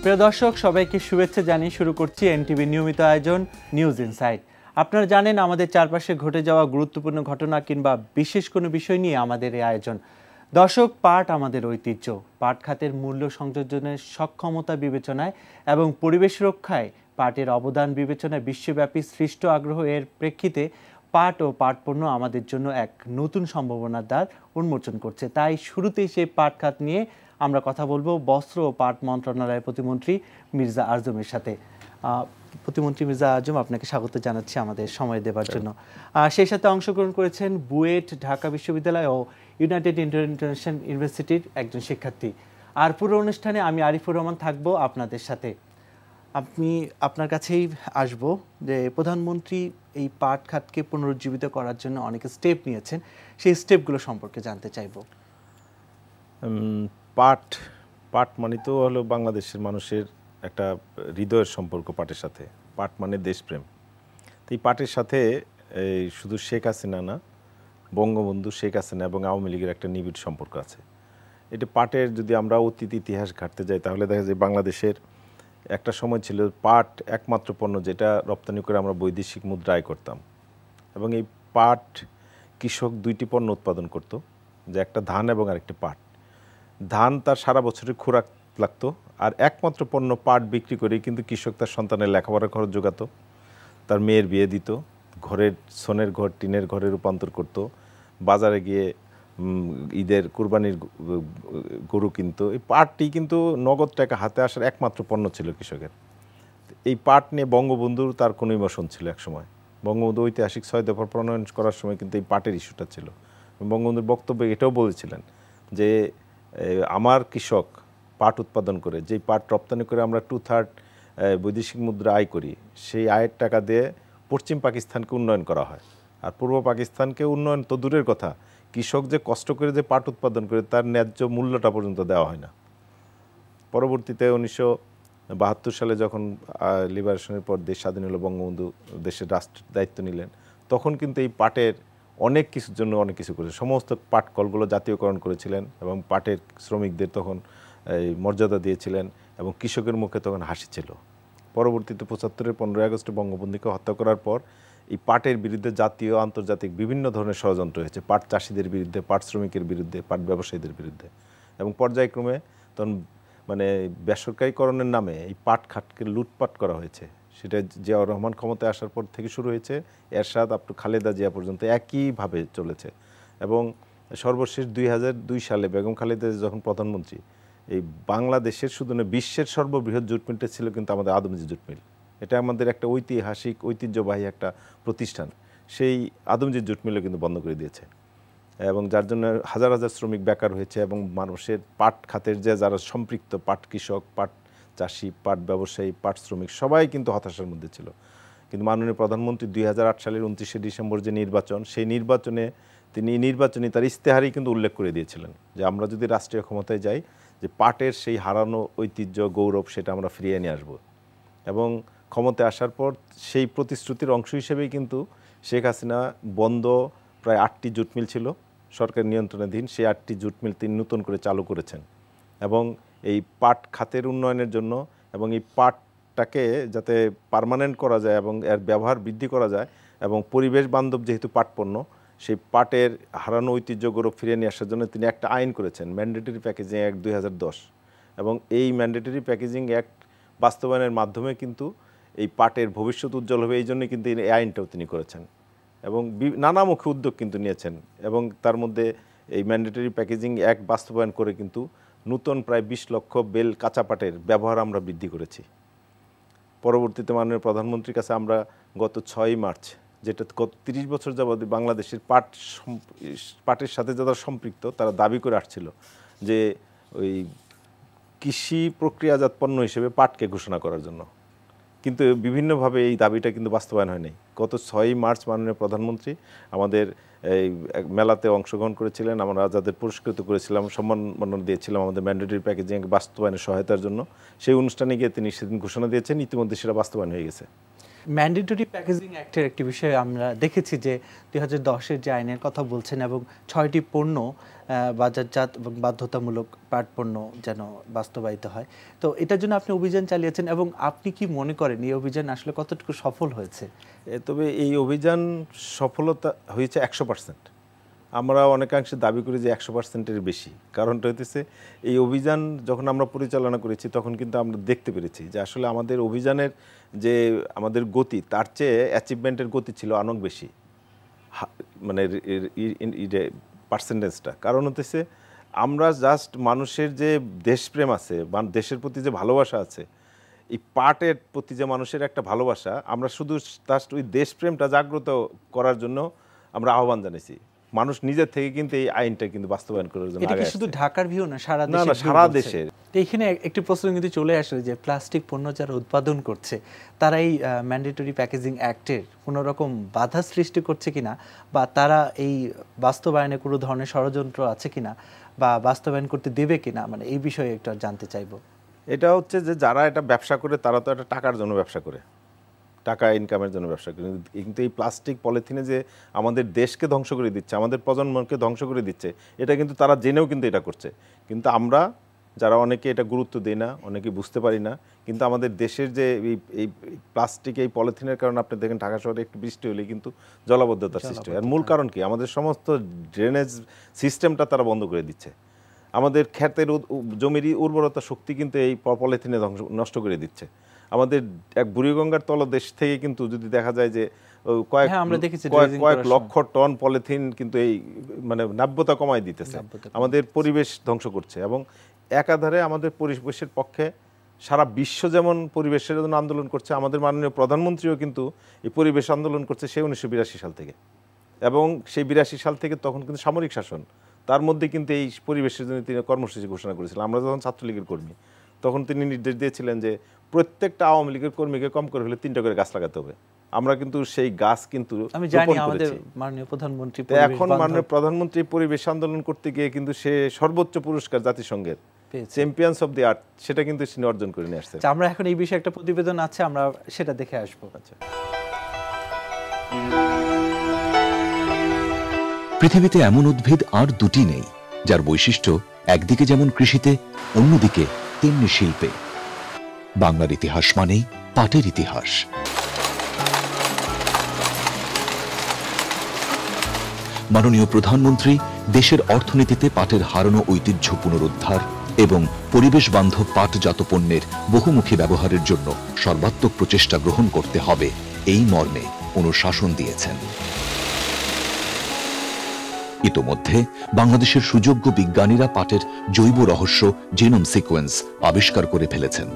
প্রিয় দর্শক, সবাইকে শুভেচ্ছা জানিয়ে শুরু করছি এনটিভি নিয়মিত আয়োজন নিউজ ইনসাইট। আপনারা জানেন, আমাদের চারপাশে ঘটে যাওয়া গুরুত্বপূর্ণ ঘটনা কিংবা বিশেষ কোনো বিষয় নিয়ে আমাদের এই আয়োজন। দর্শক, পাট আমাদের ঐতিহ্য। পাট খাতের মূল্য সংযোজনের সক্ষমতা বিবেচনায় এবং পরিবেশ রক্ষায় পাটের অবদান বিবেচনায় বিশ্বব্যাপী সৃষ্ট আগ্রহ এর প্রেক্ষিতে পাট ও পাট পণ্য আমাদের জন্য এক নতুন সম্ভাবনার দ্বার উন্মোচন করছে। তাই শুরুতেই সেই পাট খাত নিয়ে আমরা কথা বলবো বস্ত্র ও পাট মন্ত্রণালয়ের প্রতিমন্ত্রী মির্জা আরজুমের সাথে। প্রতিমন্ত্রী মির্জা আরজুম, আপনাকে স্বাগত জানাচ্ছি আমাদের সময় দেওয়ার জন্য। সেই সাথে অংশগ্রহণ করেছেন বুয়েট, ঢাকা বিশ্ববিদ্যালয় ও ইউনাইটেড ইন্টারন্যাশনাল ইউনিভার্সিটির একজন শিক্ষার্থী। আর পুরো অনুষ্ঠানে আমি আরিফুর রহমান থাকবো আপনাদের সাথে। আপনার কাছেই আসবো যে প্রধানমন্ত্রী এই পাট খাতকে পুনরুজ্জীবিত করার জন্য অনেক স্টেপ নিয়েছেন, সেই স্টেপগুলো সম্পর্কে জানতে চাইব। পাট মানে তো হলো বাংলাদেশের মানুষের একটা হৃদয়ের সম্পর্ক পাটের সাথে। পাট মানে দেশপ্রেম। তো এই পাটের সাথে শুধু শেখ হাসিনা না, বঙ্গবন্ধু শেখ হাসিনা এবং আওয়ামী লীগের একটা নিবিড় সম্পর্ক আছে। এটা পাটের যদি আমরা অতীত ইতিহাস ঘাটতে যাই তাহলে দেখা যায় বাংলাদেশের একটা সময় ছিল পাট একমাত্র পণ্য যেটা রপ্তানি করে আমরা বৈদেশিক মুদ্রা আয় করতাম। এবং এই পাট কৃষক দুইটি পণ্য উৎপাদন করত, যে একটা ধান এবং আরেকটি পাট। ধান তার সারা বছরের খোরাক লাগতো, আর একমাত্র পণ্য পাট বিক্রি করেই কিন্তু কৃষক তার সন্তানের লেখাপড়ার খরচ জোগাতো, তার মেয়ের বিয়ে দিত, ঘরের সোনের ঘর টিনের ঘরে রূপান্তর করত, বাজারে গিয়ে ঈদের কুরবানির গরু কিনতো। এই পাটটি কিন্তু নগদ টাকা হাতে আসার একমাত্র পণ্য ছিল কৃষকের। এই পাট নিয়ে বঙ্গবন্ধুর তার কোনো ইমোশন ছিল একসময়। বঙ্গবন্ধু ঐতিহাসিক 6 দফা প্রণয়ন করার সময় কিন্তু এই পাটের ইস্যুটা ছিল। বঙ্গবন্ধুর বক্তব্যে এটাও বলেছিলেন যে আমার কৃষক পাট উৎপাদন করে, যেই পাট রপ্তানি করে আমরা 2/3 বৈদেশিক মুদ্রা আয় করি, সেই আয়ের টাকা দিয়ে পশ্চিম পাকিস্তানকে উন্নয়ন করা হয়। আর পূর্ব পাকিস্তানকে উন্নয়ন তো দূরের কথা, কৃষক যে কষ্ট করে যে পাট উৎপাদন করে তার ন্যায্য মূল্যটা পর্যন্ত দেওয়া হয় না। পরবর্তীতে 1972 সালে যখন লিবারেশনের পর দেশ স্বাধীন হলো, বঙ্গবন্ধু দেশের রাষ্ট্রের দায়িত্ব নিলেন, তখন কিন্তু এই পাটের অনেক কিছুর জন্য অনেক কিছু করেছে। সমস্ত পাট কলগুলো জাতীয়করণ করেছিলেন এবং পাটের শ্রমিকদের তখন এই মর্যাদা দিয়েছিলেন এবং কৃষকের মুখে তখন হাসি ছিল। পরবর্তীতে 75-এর 15ই আগস্টে বঙ্গবন্ধুকে হত্যা করার পর এই পাটের বিরুদ্ধে জাতীয় আন্তর্জাতিক বিভিন্ন ধরনের ষড়যন্ত্র হয়েছে, পাট চাষিদের বিরুদ্ধে, পাট শ্রমিকের বিরুদ্ধে, পাট ব্যবসায়ীদের বিরুদ্ধে। এবং পর্যায়ক্রমে তখন বেসরকারীকরণের নামে এই পাট খাতকে লুটপাট করা হয়েছে। সেটা জিয়াউর রহমান ক্ষমতায় আসার পর থেকে শুরু হয়েছে, এরশাদ আপ টু খালেদা জিয়া পর্যন্ত একইভাবে চলেছে। এবং সর্বশেষ 2002 সালে বেগম খালেদা জিয়া যখন প্রধানমন্ত্রী, এই বাংলাদেশের শুধু না, বিশ্বের সর্ববৃহৎ জুট মিলটা ছিল কিন্তু আমাদের আদমজি জুট মিল। এটা আমাদের একটা ঐতিহাসিক ঐতিহ্যবাহী একটা প্রতিষ্ঠান। সেই আদমজি জুট মিলও কিন্তু বন্ধ করে দিয়েছে, এবং যার জন্য হাজার হাজার শ্রমিক বেকার হয়েছে। এবং মানুষের পাট খাতের যে যারা সম্পৃক্ত, পাট কৃষক, পাট চাষি, পাট ব্যবসায়ী, পাট শ্রমিক, সবাই কিন্তু হতাশার মধ্যে ছিল। কিন্তু মাননীয় প্রধানমন্ত্রী 2008 সালের 29শে ডিসেম্বর যে নির্বাচন, সেই নির্বাচনে তিনি তার ইশতেহারেই কিন্তু উল্লেখ করে দিয়েছিলেন যে আমরা যদি রাষ্ট্রীয় ক্ষমতায় যাই, যে পাটের সেই হারানো ঐতিহ্য, গৌরব, সেটা আমরা ফিরিয়ে নিয়ে আসব। এবং ক্ষমতায় আসার পর সেই প্রতিশ্রুতির অংশ হিসেবেই কিন্তু শেখ হাসিনা বন্ধ প্রায় 8টি জুট মিল ছিল সরকার নিয়ন্ত্রণাধীন, সেই 8টি জুট মিল তিনি নতুন করে চালু করেছেন। এবং এই পাট খাতের উন্নয়নের জন্য এবং এই পাটটাকে যাতে পার্মানেন্ট করা যায় এবং এর ব্যবহার বৃদ্ধি করা যায়, এবং পরিবেশ বান্ধব যেহেতু পাট পণ্য, সেই পাটের হারানো ঐতিহ্য গৌরব ফিরিয়ে নিয়ে আসার জন্য তিনি একটা আইন করেছেন, ম্যান্ডেটরি প্যাকেজিং অ্যাক্ট 2010। এবং এই ম্যান্ডেটরি প্যাকেজিং অ্যাক্ট বাস্তবায়নের মাধ্যমে কিন্তু এই পাটের ভবিষ্যৎ উজ্জ্বল হবে, এই জন্যই কিন্তু এই আইনটাও তিনি করেছেন। এবং নানামুখী উদ্যোগ কিন্তু নিয়েছেন। এবং তার মধ্যে এই ম্যান্ডেটরি প্যাকেজিং অ্যাক্ট বাস্তবায়ন করে কিন্তু নতুন প্রায় 20 লক্ষ বেল কাঁচা পাটের ব্যবহার আমরা বৃদ্ধি করেছি। পরবর্তীতে মাননীয় প্রধানমন্ত্রীর কাছে আমরা গত 6 মার্চ, যেটা গত 30 বছর যাবৎ বাংলাদেশের পাটের সাথে যারা সম্পৃক্ত তারা দাবি করে আসছিল যে ওই কৃষি প্রক্রিয়াজাত পণ্য হিসেবে পাটকে ঘোষণা করার জন্য, কিন্তু বিভিন্নভাবে এই দাবিটা কিন্তু বাস্তবায়ন হয়নি। গত 6 মার্চ মাননীয় প্রধানমন্ত্রী আমাদের এই মেলাতে অংশগ্রহণ করেছিলেন, আমরা যাদের পুরস্কৃত করেছিলাম, সম্মাননা দিয়েছিলাম আমাদের ম্যান্ডেটরি প্যাকেজিং বাস্তবায়নের সহায়তার জন্য। সেই অনুষ্ঠানে গিয়ে তিনি সেদিন ঘোষণা দিয়েছেন, ইতিমধ্যে সেটা বাস্তবায়ন হয়ে গেছে। ম্যান্ডেটরি প্যাকেজিং অ্যাক্টের একটি বিষয় আমরা দেখেছি যে 2010-এর যে আইনের কথা বলছেন এবং 6টি পণ্য বাজারজাত এবং বাধ্যতামূলক পাট পণ্য যেন বাস্তবায়িত হয়। তো এটার জন্য আপনি অভিযান চালিয়েছেন এবং আপনি কি মনে করেন এই অভিযান আসলে কতটুকু সফল হয়েছে? তবে এই অভিযান সফলতা হয়েছে 100%। আমরা অনেকাংশে দাবি করি যে 100%-এর বেশি। কারণটা হইতেছে এই অভিযান যখন আমরা পরিচালনা করেছি তখন কিন্তু আমরা দেখতে পেরেছি যে আসলে আমাদের অভিযানের যে আমাদের গতি তার চেয়ে অ্যাচিভমেন্টের গতি ছিল অনেক বেশি, মানে পার্সেন্টেজটা। কারণ হতেছে আমরা জাস্ট মানুষের যে দেশপ্রেম আছে বা দেশের প্রতি যে ভালোবাসা আছে, এই পাটের প্রতি যে মানুষের একটা ভালোবাসা, আমরা শুধু জাস্ট ওই দেশপ্রেমটা জাগ্রত করার জন্য আমরা আহ্বান জানিয়েছি। মানুষ নিজের থেকে কিন্তু এই আইনটা কিন্তু বাস্তবায়ন করার জন্য এটা কি শুধু ঢাকার ভিউ না, সারা দেশের? না, সারা দেশের। এইখানে একটি প্রশ্ন কিন্তু চলে আসে যে প্লাস্টিক পণ্য যারা উৎপাদন করছে তারা এই ম্যান্ডেটরি প্যাকেজিং অ্যাক্টের কোনো রকম বাধা সৃষ্টি করছে কিনা, বা তারা এই বাস্তবায়নে কোনো ধরনের ষড়যন্ত্র আছে কিনা, বা বাস্তবায়ন করতে দেবে কিনা, মানে এই বিষয়ে একটু জানতে চাইবো। এটা হচ্ছে যে যারা এটা ব্যবসা করে তারা তো এটা টাকার জন্য ব্যবসা করে, টাকা ইনকামের জন্য ব্যবসা করে, কিন্তু এই প্লাস্টিক পলিথিনে যে আমাদের দেশকে ধ্বংস করে দিচ্ছে, আমাদের প্রজন্মকে ধ্বংস করে দিচ্ছে, এটা কিন্তু তারা জেনেও কিন্তু এটা করছে। কিন্তু আমরা যারা অনেকে এটা গুরুত্ব দিই না, অনেকে বুঝতে পারি না, কিন্তু আমাদের দেশের যে এই প্লাস্টিক এই পলিথিনের কারণে আপনি দেখেন ঢাকা শহরে একটু বৃষ্টি হলে কিন্তু জলাবদ্ধতার সৃষ্টি হয়। আর মূল কারণ কি? আমাদের সমস্ত ড্রেনেজ সিস্টেমটা তারা বন্ধ করে দিচ্ছে। আমাদের ক্ষেতের জমির উর্বরতা শক্তি কিন্তু এই পলিথিনে নষ্ট করে দিচ্ছে। আমাদের এক বুড়িগঙ্গার তলদেশ থেকে কিন্তু যদি দেখা যায় যে কয়েক লক্ষ টন পলিথিন কিন্তু এই মানে নাব্যতা কমায় দিতেছে, আমাদের পরিবেশ ধ্বংস করছে। এবং একাধারে আমাদের পরিবেশের পক্ষে সারা বিশ্ব যেমন পরিবেশের জন্য আন্দোলন করছে, আমাদের মাননীয় প্রধানমন্ত্রীও কিন্তু এই পরিবেশ আন্দোলন করছে সে 1982 সাল থেকে। এবং সেই 82 সাল থেকে তখন কিন্তু সামরিক শাসন, তার মধ্যে কিন্তু এই পরিবেশের জন্য তিনি কর্মসূচি ঘোষণা করেছিলেন। আমরা যখন ছাত্রলীগের কর্মী তখন তিনি নির্দেশ দিয়েছিলেন যে প্রত্যেকটা আওয়ামী লীগের কর্মীকে কম করে হলে 3টা করে গাছ লাগাতে হবে। আমরা কিন্তু সেই গাছ কিন্তু এখন মাননীয় প্রধানমন্ত্রী পরিবেশ আন্দোলন করতে গিয়ে কিন্তু সে সর্বোচ্চ পুরস্কার জাতিসংঘের চ্যাম্পিয়ন্স অফ দি আর্থ সেটা কিন্তু তিনি অর্জন করে নিয়ে আসছে। আমরা এখন এই বিষয়ে একটা প্রতিবেদন আছে, আমরা সেটা দেখে আসবো। আচ্ছা। পৃথিবীতে এমন উদ্ভিদ আর দুটি নেই যার বৈশিষ্ট্য একদিকে যেমন কৃষিতে, অন্যদিকে তেমনি শিল্পে। বাংলার ইতিহাস মানেই পাটের ইতিহাস। মাননীয় প্রধানমন্ত্রী দেশের অর্থনীতিতে পাটের হারানো ঐতিহ্য পুনরুদ্ধার এবং পরিবেশ বান্ধব পাটজাত পণ্যের বহুমুখী ব্যবহারের জন্য সর্বাত্মক প্রচেষ্টা গ্রহণ করতে হবে এই মর্মে অনুশাসন দিয়েছেন। ইতোমধ্যে বাংলাদেশের সুযোগ্য বিজ্ঞানীরা পাটের জৈব রহস্য জিনোম সিকোয়েন্স আবিষ্কার করে ফেলেছেন।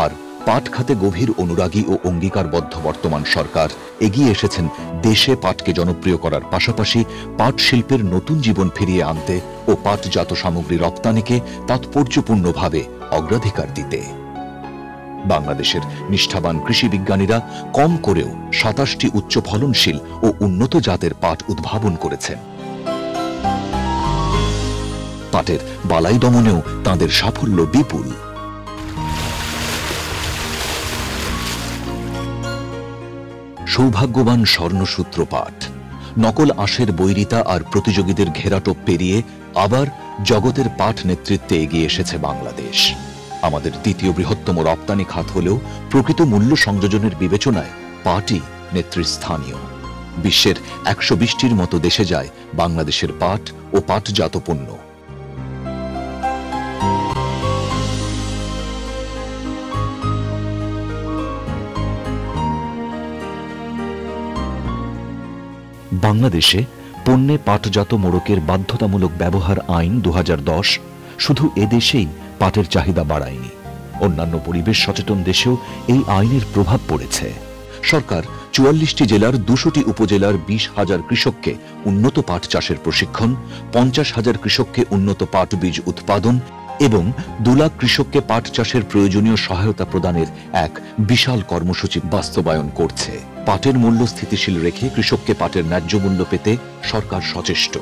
আর পাট খাতে গভীর অনুরাগী ও অঙ্গীকারবদ্ধ বর্তমান সরকার এগিয়ে এসেছেন দেশে পাটকে জনপ্রিয় করার পাশাপাশি পাট শিল্পের নতুন জীবন ফিরিয়ে আনতে ও পাটজাত সামগ্রী রপ্তানিকে তাৎপর্যপূর্ণভাবে অগ্রাধিকার দিতে। বাংলাদেশের নিষ্ঠাবান কৃষি বিজ্ঞানীরা কম করেও 27টি উচ্চ ফলনশীল ও উন্নত জাতের পাট উদ্ভাবন করেছেন। পাটের বালাই দমনেও তাঁদের সাফল্য বিপুল। সৌভাগ্যবান স্বর্ণসূত্র পাট নকল আঁশের বৈরিতা আর প্রতিযোগীদের ঘেরাটোপ পেরিয়ে আবার জগতের পাট নেতৃত্বে এগিয়ে এসেছে বাংলাদেশ। আমাদের দ্বিতীয় বৃহত্তম রপ্তানি খাত হলেও প্রকৃত মূল্য সংযোজনের বিবেচনায় পাটই নেতৃস্থানীয়। বিশ্বের 120টির মতো দেশে যায় বাংলাদেশের পাট ও পাটজাত পণ্য। বাংলাদেশে পণ্যে পাটজাত মোড়কের বাধ্যতামূলক ব্যবহার আইন 2010 শুধু এদেশেই পাটের চাহিদা বাড়ায়নি, অন্যান্য পরিবেশ সচেতন দেশেও এই আইনের প্রভাব পড়েছে। সরকার 44টি জেলার 200টি উপজেলার 20,000 কৃষককে উন্নত পাট চাষের প্রশিক্ষণ, 50,000 কৃষককে উন্নত পাট বীজ উৎপাদন এবং 2 লাখ কৃষককে পাট চাষের প্রয়োজনীয় সহায়তা প্রদানের এক বিশাল কর্মসূচি বাস্তবায়ন করছে। পাটের মূল্য স্থিতিশীল রেখে কৃষককে পাটের ন্যায্য মূল্য পেতে সরকার সচেষ্ট।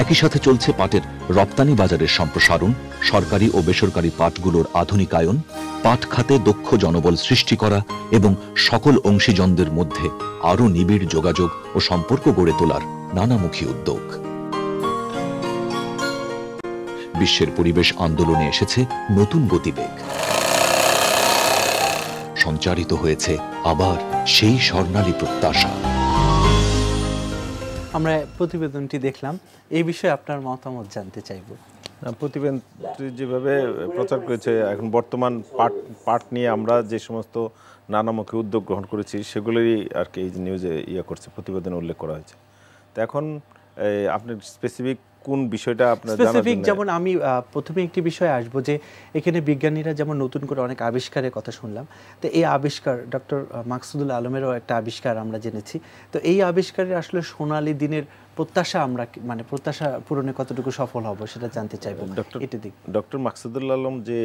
একই সাথে চলছে পাটের রপ্তানি বাজারের সম্প্রসারণ, সরকারি ও বেসরকারি পাটগুলোর আধুনিকায়ন, পাট খাতে দক্ষ জনবল সৃষ্টি করা এবং সকল অংশীজনদের মধ্যে আরও নিবিড় যোগাযোগ ও সম্পর্ক গড়ে তোলার নানামুখী উদ্যোগ। বিশ্বের পরিবেশ আন্দোলনে এসেছে নতুন গতিবেগ। সঞ্চারিত হয়েছে আবার সেই স্বর্ণালী প্রত্যাশা। আমরা প্রতিবেদনটি দেখলাম, এই বিষয়ে আপনার মতামত জানতে চাইব। প্রতিবেদনটি যেভাবে প্রচার করেছে, এখন বর্তমান পাট নিয়ে আমরা যে সমস্ত নানামুখী উদ্যোগ গ্রহণ করেছি সেগুলোই আর কি এই নিউজে করছে, প্রতিবেদনে উল্লেখ করা হয়েছে। তো এখন আপনার স্পেসিফিক কোন বিষয়টা আপনার স্পেসিফিক, যেমন আমি প্রথমে একটি বিষয়ে আসবো যে এখানে বিজ্ঞানীরা যেমন নতুন করে অনেক আবিষ্কারের কথা শুনলাম, তো এই আবিষ্কার ডক্টর মাকসুদুল আলমেরও একটা আবিষ্কার আমরা জেনেছি। তো এই আবিষ্কারের আসলে সোনালী দিনের প্রত্যাশা আমরা মানে প্রত্যাশা পূরণে কতটুকু সফল হব সেটা জানতে চাইবো। ডক্টর মাকসুদুল আলম যে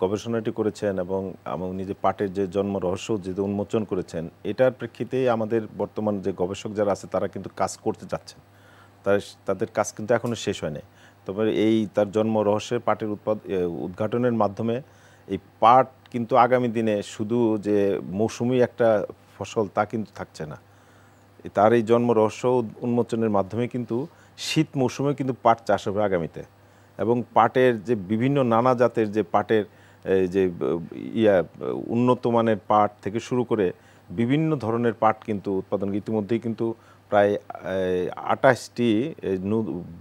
গবেষণাটি করেছেন এবং উনি যে পাটের যে জন্ম রহস্য যে উন্মোচন করেছেন, এটার প্রেক্ষিতেই আমাদের বর্তমান যে গবেষক যারা আছে তারা কিন্তু কাজ করতে যাচ্ছেন। তাদের কাজ কিন্তু এখনো শেষ হয়নি। তবে এই তার জন্ম রহস্যের পাটের উদ্ঘাটনের মাধ্যমে এই পাট কিন্তু আগামী দিনে শুধু যে মৌসুমি একটা ফসল তা কিন্তু থাকছে না। তার এই জন্ম রহস্য উন্মোচনের মাধ্যমে কিন্তু শীত মৌসুমে কিন্তু পাট চাষ হবে আগামীতে, এবং পাটের যে বিভিন্ন নানা জাতের যে পাটের যে উন্নত মানের পাট থেকে শুরু করে বিভিন্ন ধরনের পাট কিন্তু উৎপাদন ইতিমধ্যেই কিন্তু প্রায় 28টি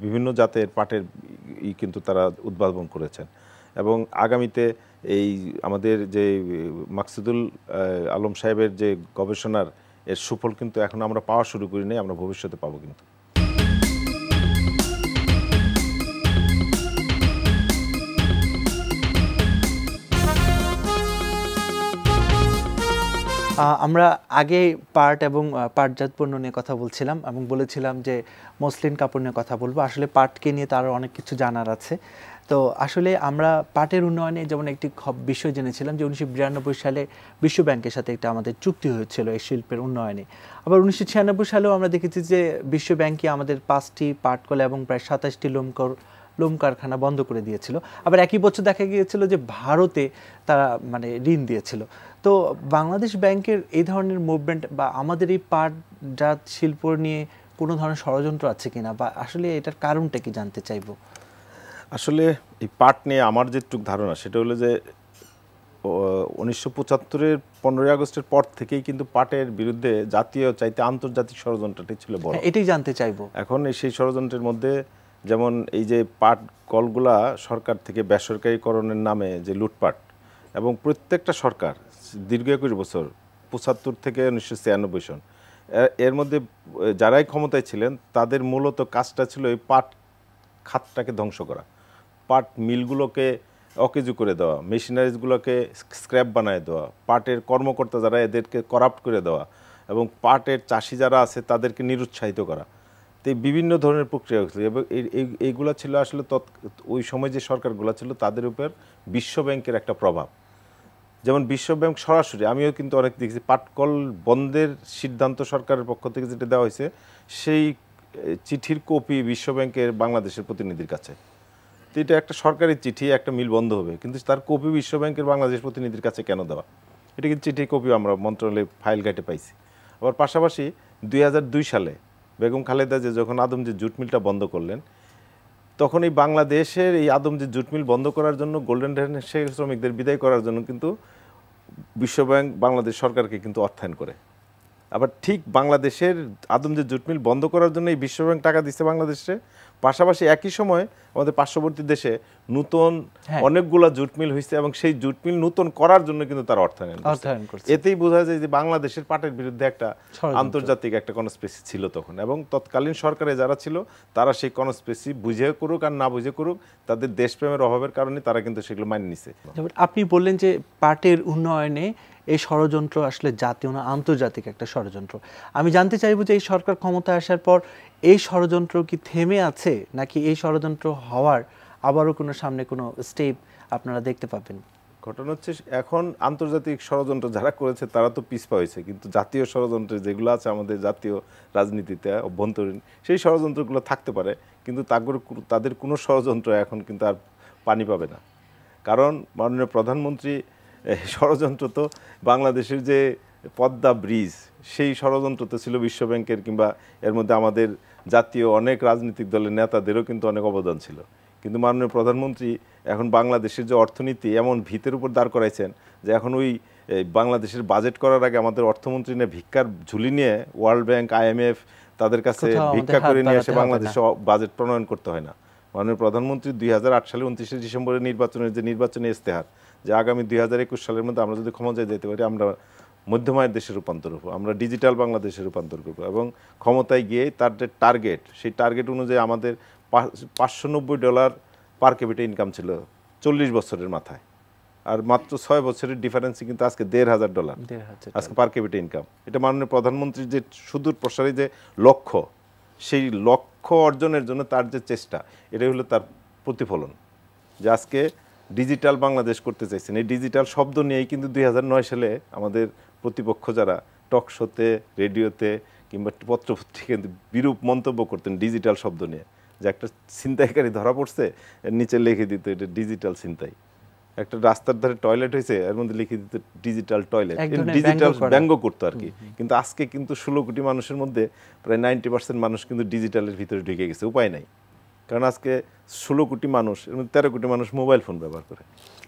বিভিন্ন জাতের পাটের কিন্তু তারা উদ্ভাবন করেছেন। এবং আগামীতে এই আমাদের যে মাকসুদুল আলম সাহেবের যে গবেষণার এর সুফল কিন্তু এখন আমরা পাওয়া শুরু করি নাই, আমরা ভবিষ্যতে পাবো। কিন্তু আমরা আগে পাট এবং পাটজাত পণ্য নিয়ে কথা বলছিলাম এবং বলেছিলাম যে মসলিন কাপড় নিয়ে কথা বলবো। আসলে পাটকে নিয়ে তারও অনেক কিছু জানার আছে। তো আসলে আমরা পাটের উন্নয়নে যেমন একটি বিষয় জেনেছিলাম যে 1992 সালে বিশ্ব ব্যাংকের সাথে একটা আমাদের চুক্তি হয়েছিল এই শিল্পের উন্নয়নে। আবার 1996 সালেও আমরা দেখেছি যে বিশ্ব ব্যাংকে আমাদের 5টি পাটকল এবং প্রায় 27টি লোম কারখানা বন্ধ করে দিয়েছিল। আবার একই বছর দেখা গিয়েছিল যে ভারতে তারা মানে ঋণ দিয়েছিল। তো বাংলাদেশ ব্যাংকের এই ধরনের মুভমেন্ট বা আমাদের এই পাটজাত শিল্প নিয়ে কোনো ধরনের ষড়যন্ত্র আছে কিনা, বা আসলে এটার কারণটা কি জানতে চাইবো। আসলে এই পাট নিয়ে আমার যেটুকু ধারণা সেটা হলো যে 1975-এর 15ই আগস্টের পর থেকেই কিন্তু পাটের বিরুদ্ধে জাতীয় চাইতে আন্তর্জাতিক ষড়যন্ত্রটি ছিল বড়। এটাই জানতে চাইবো। এখন সেই ষড়যন্ত্রের মধ্যে যেমন এই যে পাট কলগুলা সরকার থেকে বেসরকারীকরণের নামে যে লুটপাট, এবং প্রত্যেকটা সরকার দীর্ঘ 21 বছর 75 থেকে 1996 সন এর মধ্যে যারাই ক্ষমতায় ছিলেন তাদের মূলত কাজটা ছিল এই পাট খাতটাকে ধ্বংস করা, পাট মিলগুলোকে অকেজু করে দেওয়া, মেশিনারিজগুলোকে স্ক্র্যাপ বানায় দেওয়া, পাটের কর্মকর্তা যারা এদেরকে করাপ্ট করে দেওয়া, এবং পাটের চাষি যারা আছে তাদেরকে নিরুৎসাহিত করা। তো বিভিন্ন ধরনের প্রক্রিয়া হয়েছিল এবং এইগুলো ছিল আসলে ওই সময় যে সরকারগুলো ছিল তাদের উপর বিশ্ব ব্যাংকের একটা প্রভাব। যেমন বিশ্ব ব্যাংক সরাসরি, আমিও কিন্তু অনেক দেখেছি পাটকল বন্ধের সিদ্ধান্ত সরকারের পক্ষ থেকে যেটা দেওয়া হয়েছে সেই চিঠির কপি বিশ্ব ব্যাংকের বাংলাদেশের প্রতিনিধির কাছে। তো এটা একটা সরকারি চিঠি, একটা মিল বন্ধ হবে, কিন্তু তার কপি বিশ্ব ব্যাংকের বাংলাদেশ প্রতিনিধির কাছে কেন দেওয়া? এটা কিন্তু চিঠির কপি আমরা মন্ত্রণালয়ে ফাইল ঘাটে পাইছি। আবার পাশাপাশি 2002 সালে বেগম খালেদা যে যখন আদমজি জুট মিলটা বন্ধ করলেন, তখন এই বাংলাদেশের এই আদমজি জুট মিল বন্ধ করার জন্য গোল্ডেন হ্যান্ডশেকের শ্রমিকদের বিদায় করার জন্য কিন্তু বিশ্বব্যাংক বাংলাদেশ সরকারকে কিন্তু অর্থায়ন করে। আবার ঠিক বাংলাদেশের আদমজি জুট মিল বন্ধ করার জন্য এই বিশ্বব্যাংক টাকা দিচ্ছে বাংলাদেশে, পাশাপাশি একই সময় আমাদের পার্শ্ববর্তী দেশে নতুন অনেকগুলা জুট মিল হয়েছে এবং সেই জুট মিল নতুন করার জন্য কিন্তু তারা অর্থায়ন করছে। এতেই বোঝা যায় যে বাংলাদেশের পাটের বিরুদ্ধে একটা আন্তর্জাতিক একটা কনস্পিরেসি ছিল তখন, এবং তৎকালীন সরকারে যারা ছিল তারা সেই কনস্পিরেসি বুঝে করুক আর না বুঝে করুক, তাদের দেশপ্রেমের অভাবের কারণে তারা কিন্তু সেগুলো মানি নিছে। আপনি বললেন যে পাটের উন্নয়নে এই ষড়যন্ত্র আসলে জাতীয় না আন্তর্জাতিক একটা ষড়যন্ত্র। আমি জানতে চাইবো যে এই সরকার ক্ষমতায় আসার পর এই ষড়যন্ত্র কি থেমে আছে, নাকি এই ষড়যন্ত্র হওয়ার আবারও কোনো সামনে কোনো স্টেপ আপনারা দেখতে পাবেন? ঘটনা হচ্ছে এখন আন্তর্জাতিক ষড়যন্ত্র যারা করেছে তারা তো পিছপা হয়েছে, কিন্তু জাতীয় ষড়যন্ত্র যেগুলো আছে আমাদের জাতীয় রাজনীতিতে অভ্যন্তরীণ, সেই ষড়যন্ত্রগুলো থাকতে পারে, কিন্তু তাদের কোনো ষড়যন্ত্র এখন কিন্তু আর পানি পাবে না। কারণ মাননীয় প্রধানমন্ত্রী ষড়যন্ত্র তো বাংলাদেশের যে পদ্মা ব্রিজ, সেই ষড়যন্ত্র তো ছিল বিশ্বব্যাংকের, কিংবা এর মধ্যে আমাদের জাতীয় অনেক রাজনৈতিক দলের নেতাদেরও কিন্তু অনেক অবদান ছিল। কিন্তু মাননীয় প্রধানমন্ত্রী এখন বাংলাদেশের যে অর্থনীতি এমন ভিতের উপর দাঁড় করাইছেন যে এখন ওই বাংলাদেশের বাজেট করার আগে আমাদের অর্থমন্ত্রী নিয়ে ভিক্ষার ঝুলি নিয়ে ওয়ার্ল্ড ব্যাংক, IMF তাদের কাছে ভিক্ষা করে নিয়ে এসে বাংলাদেশে বাজেট প্রণয়ন করতে হয় না। মাননীয় প্রধানমন্ত্রী 2008 সালে 29শে ডিসেম্বরের নির্বাচনের যে নির্বাচনী ইস্তেহার, যে আগামী 2021 সালের মধ্যে আমরা যদি ক্ষমতায় যেতে পারি আমরা মধ্যমায়ের দেশে রূপান্তর হবো, আমরা ডিজিটাল বাংলাদেশে রূপান্তর করবো, এবং ক্ষমতায় গিয়ে তার যে টার্গেট, সেই টার্গেট অনুযায়ী আমাদের $590 পার ক্যাপিটা ইনকাম ছিল 40 বছরের মাথায়, আর মাত্র 6 বছরের ডিফারেন্সে কিন্তু আজকে $1,500 আজকে পার ক্যাপিটা ইনকাম। এটা মাননীয় প্রধানমন্ত্রীর যে সুদূর প্রসারী যে লক্ষ্য, সেই লক্ষ্য অর্জনের জন্য তার যে চেষ্টা, এটাই হলো তার প্রতিফলন, যে আজকে ডিজিটাল বাংলাদেশ করতে চাইছেন। এই ডিজিটাল শব্দ নিয়েই কিন্তু 2009 সালে আমাদের প্রতিপক্ষ যারা টক শোতে, রেডিওতে কিংবা পত্রপত্রিকায় বিরূপ মন্তব্য করতেন ডিজিটাল শব্দ নিয়ে, যে একটা ছিনতাইকারী ধরা পড়ছে, এর নিচে লিখে দিত এটা ডিজিটাল ছিনতাই। একটা রাস্তার ধারে টয়লেট হয়েছে, এর মধ্যে লিখে দিত ডিজিটাল টয়লেট, ডিজিটাল ব্যঙ্গ করতো আর কি। কিন্তু আজকে কিন্তু 16 কোটি মানুষের মধ্যে প্রায় 90% মানুষ কিন্তু ডিজিটালের ভিতরে ঢুকে গেছে, উপায় নাই। কারণ আজকে 16 কোটি মানুষ, এর মধ্যে 13 কোটি মানুষ মোবাইল ফোন ব্যবহার করে।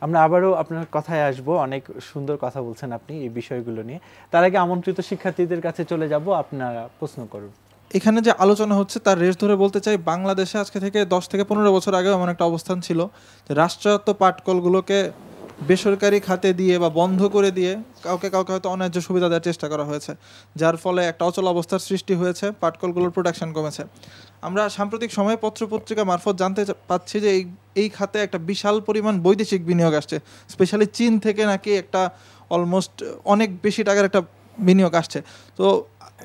আমরা আবারও আপনার কথায় আসব, অনেক সুন্দর কথা বলছেন আপনি এই বিষয়গুলো নিয়ে। তার আগে আমন্ত্রিত শিক্ষার্থীদের কাছে চলে যাব, আপনারা প্রশ্ন করুন। এখানে যে আলোচনা হচ্ছে তার রেশ ধরে বলতে চাই, বাংলাদেশে আজকে থেকে 10 থেকে 15 বছর আগে এমন একটা অবস্থান ছিল যে রাষ্ট্রায়ত্ত পাটকলগুলোকে বেসরকারি খাতে দিয়ে বা বন্ধ করে দিয়ে কাউকে হয়তো অন্যায্য সুবিধা দেওয়ার চেষ্টা করা হয়েছে, যার ফলে একটা অচল অবস্থার সৃষ্টি হয়েছে, পাটকলগুলোর প্রোডাকশন কমেছে। আমরা সাম্প্রতিক সময়ে পত্রপত্রিকা মারফত জানতে পাচ্ছি যে এই খাতে একটা বিশাল পরিমাণ বৈদেশিক বিনিয়োগ আসছে, স্পেশালি চীন থেকে নাকি একটা অলমোস্ট অনেক বেশি টাকার একটা বিনিয়োগ আসছে। তো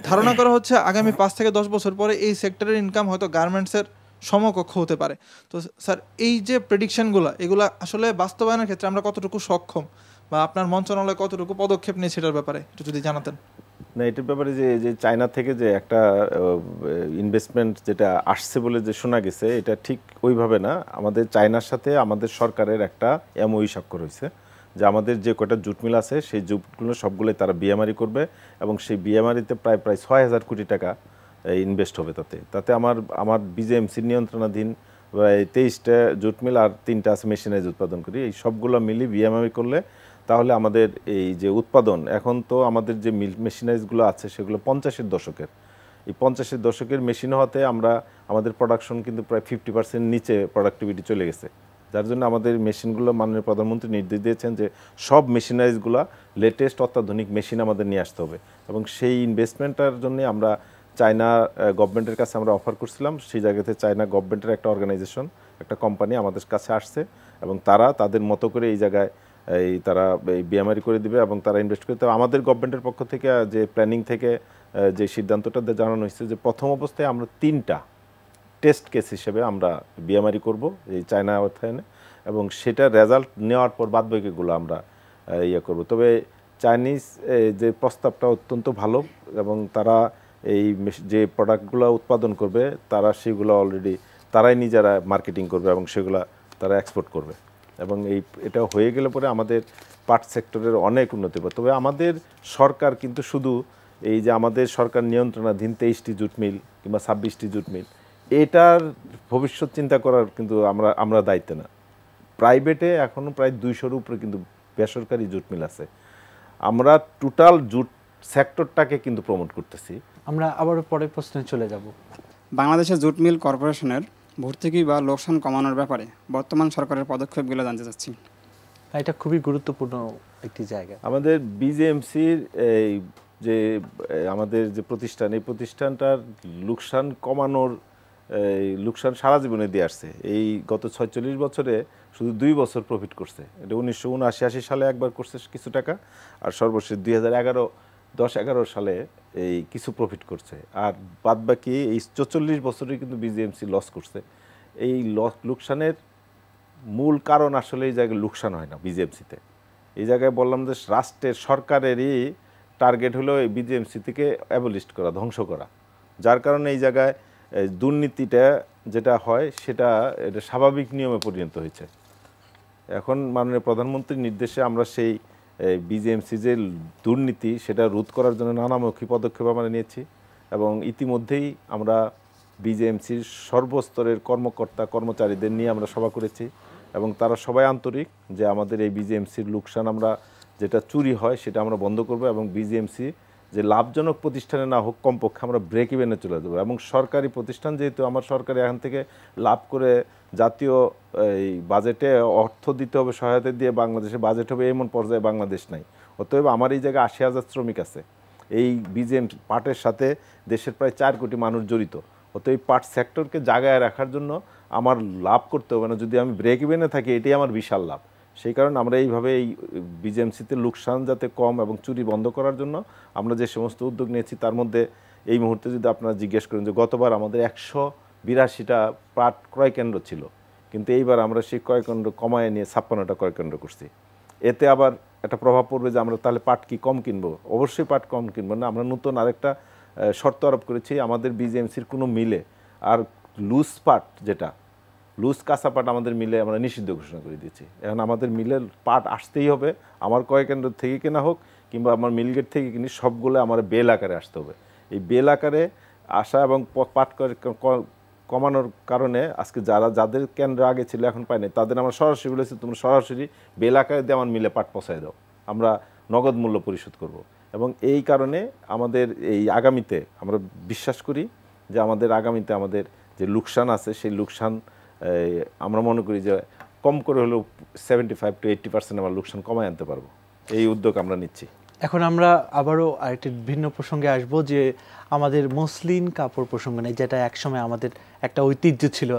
ধারণা করা হচ্ছে আগামী 5 থেকে 10 বছর পরে এই সেক্টরের ইনকাম হয়তো গার্মেন্টসের সমকক্ষ হতে পারে। তো স্যার, এই যে প্রেডিকশনগুলো, এগুলো আসলে বাস্তবায়নের ক্ষেত্রে আমরা কতটুকু সক্ষম, বা আপনার মন্ত্রণালয় কতটুকু পদক্ষেপ নিয়েছে এটার ব্যাপারে একটু যদি জানাতেন। না, এটার ব্যাপারে যে চায়না থেকে যে একটা ইনভেস্টমেন্ট যেটা আসছে বলে যে শোনা গেছে, এটা ঠিক ওইভাবে না। আমাদের চায়নার সাথে আমাদের সরকারের একটা MOU স্বাক্ষর হয়েছে, যে আমাদের যে কয়টা জুট মিল আছে সেই জুটগুলো সবগুলোই তারা বিএমআরই করবে, এবং সেই বিএমআরিতে প্রায় 6,000 কোটি টাকা ইনভেস্ট হবে। তাতে আমার BJMCর নিয়ন্ত্রণাধীন 23টা জুট মিল আর 3টা আছে মেশিনারিজ উৎপাদন করি, এই সবগুলো মিলি বিএমআরই করলে তাহলে আমাদের এই যে উৎপাদন, এখন তো আমাদের যে মেশিনারিজগুলো আছে সেগুলো 50-এর দশকের, এই 50-এর দশকের মেশিন হতে আমাদের প্রোডাকশন কিন্তু প্রায় 50% নিচে প্রোডাক্টিভিটি চলে গেছে। যার জন্য আমাদের মেশিনগুলো মাননীয় প্রধানমন্ত্রী নির্দেশ দিয়েছেন যে সব মেশিনারিজগুলো লেটেস্ট অত্যাধুনিক মেশিন আমাদের নিয়ে আসতে হবে, এবং সেই ইনভেস্টমেন্টটার জন্য আমরা চায়না গভর্নমেন্টের কাছে আমরা অফার করছিলাম। সেই জায়গাতে চায়না গভর্নমেন্টের একটা অর্গানাইজেশন, একটা কোম্পানি আমাদের কাছে আসছে, এবং তারা তাদের মতো করে এই জায়গায় তারা বিএমআরই করে দিবে এবং তারা ইনভেস্ট করতে। আমাদের গভর্নমেন্টের পক্ষ থেকে যে প্ল্যানিং থেকে যে সিদ্ধান্তটা জানানো হয়েছে যে প্রথম অবস্থায় আমরা 3টা টেস্ট কেস হিসেবে আমরা বিএমআরই করব এই চায়না অর্থায়নে, এবং সেটা রেজাল্ট নেওয়ার পর বাদবাকিগুলো আমরা করব। তবে চাইনিজ যে প্রস্তাবটা অত্যন্ত ভালো, এবং তারা এই যে প্রোডাক্টগুলো উৎপাদন করবে তারা সেগুলো অলরেডি তারাই নিজেরা মার্কেটিং করবে এবং সেগুলো তারা এক্সপোর্ট করবে, এবং এটা হয়ে গেলে পরে আমাদের পাট সেক্টরের অনেক উন্নতি হবে। তবে আমাদের সরকার কিন্তু শুধু এই যে আমাদের সরকার নিয়ন্ত্রণাধীন 23টি জুট মিল কিংবা 26টি জুট মিল, এটার ভবিষ্যৎ চিন্তা করার কিন্তু আমরা দায়িত্ব না। প্রাইভেটে এখনও প্রায় 200-এর উপরে কিন্তু বেসরকারি জুট মিল আছে। আমরা টোটাল জুট সেক্টরটাকে কিন্তু প্রমোট করতেছি। আমরা আবারও পরের প্রশ্নে চলে যাব। বাংলাদেশের জুট মিল কর্পোরেশনের ভর্তুকি বা লোকসান কমানোর ব্যাপারে বর্তমান সরকারের পদক্ষেপগুলো জানতে চাচ্ছি। এটা খুবই গুরুত্বপূর্ণ একটি জায়গা। আমাদের BJMCর এই যে আমাদের যে প্রতিষ্ঠান, এই প্রতিষ্ঠানটার লোকসান কমানোর লোকসান সারা জীবনে দিয়ে আসছে। এই গত 46 বছরে শুধু 2 বছর প্রফিট করছে। এটা 1979-80 সালে একবার করছে কিছু টাকা, আর সর্বশেষ 2010-11 সালে এই কিছু প্রফিট করছে, আর বাদ বাকি এই 44 বছরে কিন্তু BJMC লস করছে। এই লোকসানের মূল কারণ আসলে এই জায়গায় লোকসান হয় না BJMCতে, এই জায়গায় বললাম যে রাষ্ট্রের সরকারেরই টার্গেট হলো এই বিজিএমসি থেকে অ্যাবলিস্ট করা, ধ্বংস করা। যার কারণে এই জায়গায় দুর্নীতিটা যেটা হয় এটা স্বাভাবিক নিয়মে পরিণত হয়েছে। এখন মাননীয় প্রধানমন্ত্রীর নির্দেশে আমরা সেই বিজিএমসি যে দুর্নীতি সেটা রোধ করার জন্য নানামুখী পদক্ষেপ আমরা নিয়েছি এবং ইতিমধ্যেই আমরা বিজিএমসির সর্বস্তরের কর্মকর্তা কর্মচারীদের নিয়ে আমরা সভা করেছি এবং তারা সবাই আন্তরিক যে আমাদের এই বিজিএমসির লোকসান আমরা যেটা চুরি হয় সেটা আমরা বন্ধ করব এবং বিজিএমসি যে লাভজনক প্রতিষ্ঠানে না হোক কমপক্ষে আমরা ব্রেক ইভেনে চলে যাবো। এবং সরকারি প্রতিষ্ঠান যেহেতু আমার সরকার এখান থেকে লাভ করে জাতীয় এই বাজেটে অর্থ দিতে হবে, সহায়তা দিয়ে বাংলাদেশে বাজেট হবে এমন পর্যায়ে বাংলাদেশ নাই। অতএব আমার এই জায়গায় ৮০,০০০ শ্রমিক আছে, এই পাটের সাথে দেশের প্রায় ৪ কোটি মানুষ জড়িত। অতএব পাট সেক্টরকে জায়গায় রাখার জন্য আমার লাভ করতে হবে না, যদি আমি ব্রেক ইভেনে থাকি এটাই আমার বিশাল লাভ। সেই কারণে আমরা এইভাবে এই বিজিএমসিতে লোকসান যাতে কম এবং চুরি বন্ধ করার জন্য আমরা যে সমস্ত উদ্যোগ নিয়েছি তার মধ্যে এই মুহূর্তে যদি আপনারা জিজ্ঞেস করেন যে গতবার আমাদের ১৮২টা পাট ক্রয় কেন্দ্র ছিল, কিন্তু এইবার আমরা সেই ক্রয় কেন্দ্র কমায় নিয়ে ৫৬টা ক্রয় কেন্দ্র করছি। এতে আবার একটা প্রভাব পড়বে যে আমরা তাহলে পাট কি কম কিনবো? অবশ্যই পাট কম কিনবো না। আমরা নতুন আরেকটা শর্ত আরোপ করেছি, আমাদের বিজিএমসির কোনো মিলে আর লুজ পাট যেটা লুজ কাঁচা পাট আমাদের মিলে আমরা নিষিদ্ধ ঘোষণা করে দিয়েছি। এখন আমাদের মিলের পাট আসতেই হবে, আমার ক্রয় কেন্দ্র থেকে কেনা হোক কিংবা আমার মিলগেট থেকে কিনি, সবগুলো আমার বেল আকারে আসতে হবে। এই বেল আকারে আসা এবং পাট কমানোর কারণে আজকে যাদের কেন্দ্র আগে ছিল এখন পায়নি, তাদের আমরা সরাসরি বলেছি তোমরা সরাসরি বেল আকারে দিয়ে আমার মিলে পাট পৌঁছায় দাও, আমরা নগদ মূল্য পরিশোধ করব। এবং এই কারণে আমাদের এই আগামীতে আমরা বিশ্বাস করি যে আমাদের আগামীতে আমাদের যে লোকসান আছে সেই লোকসান আমরা মনে করি যে কম করে হলেও 75 to 80% আমরা লোকসান কমায় আনতে পারবো। এই উদ্যোগ আমরা নিচ্ছি। এখন আমরা আবারও আরেকটি ভিন্ন প্রসঙ্গে আসব যে আমাদের মসলিন কাপড় প্রসঙ্গ নেই, যেটা একসময় আমাদের একটা ঐতিহ্য ছিল।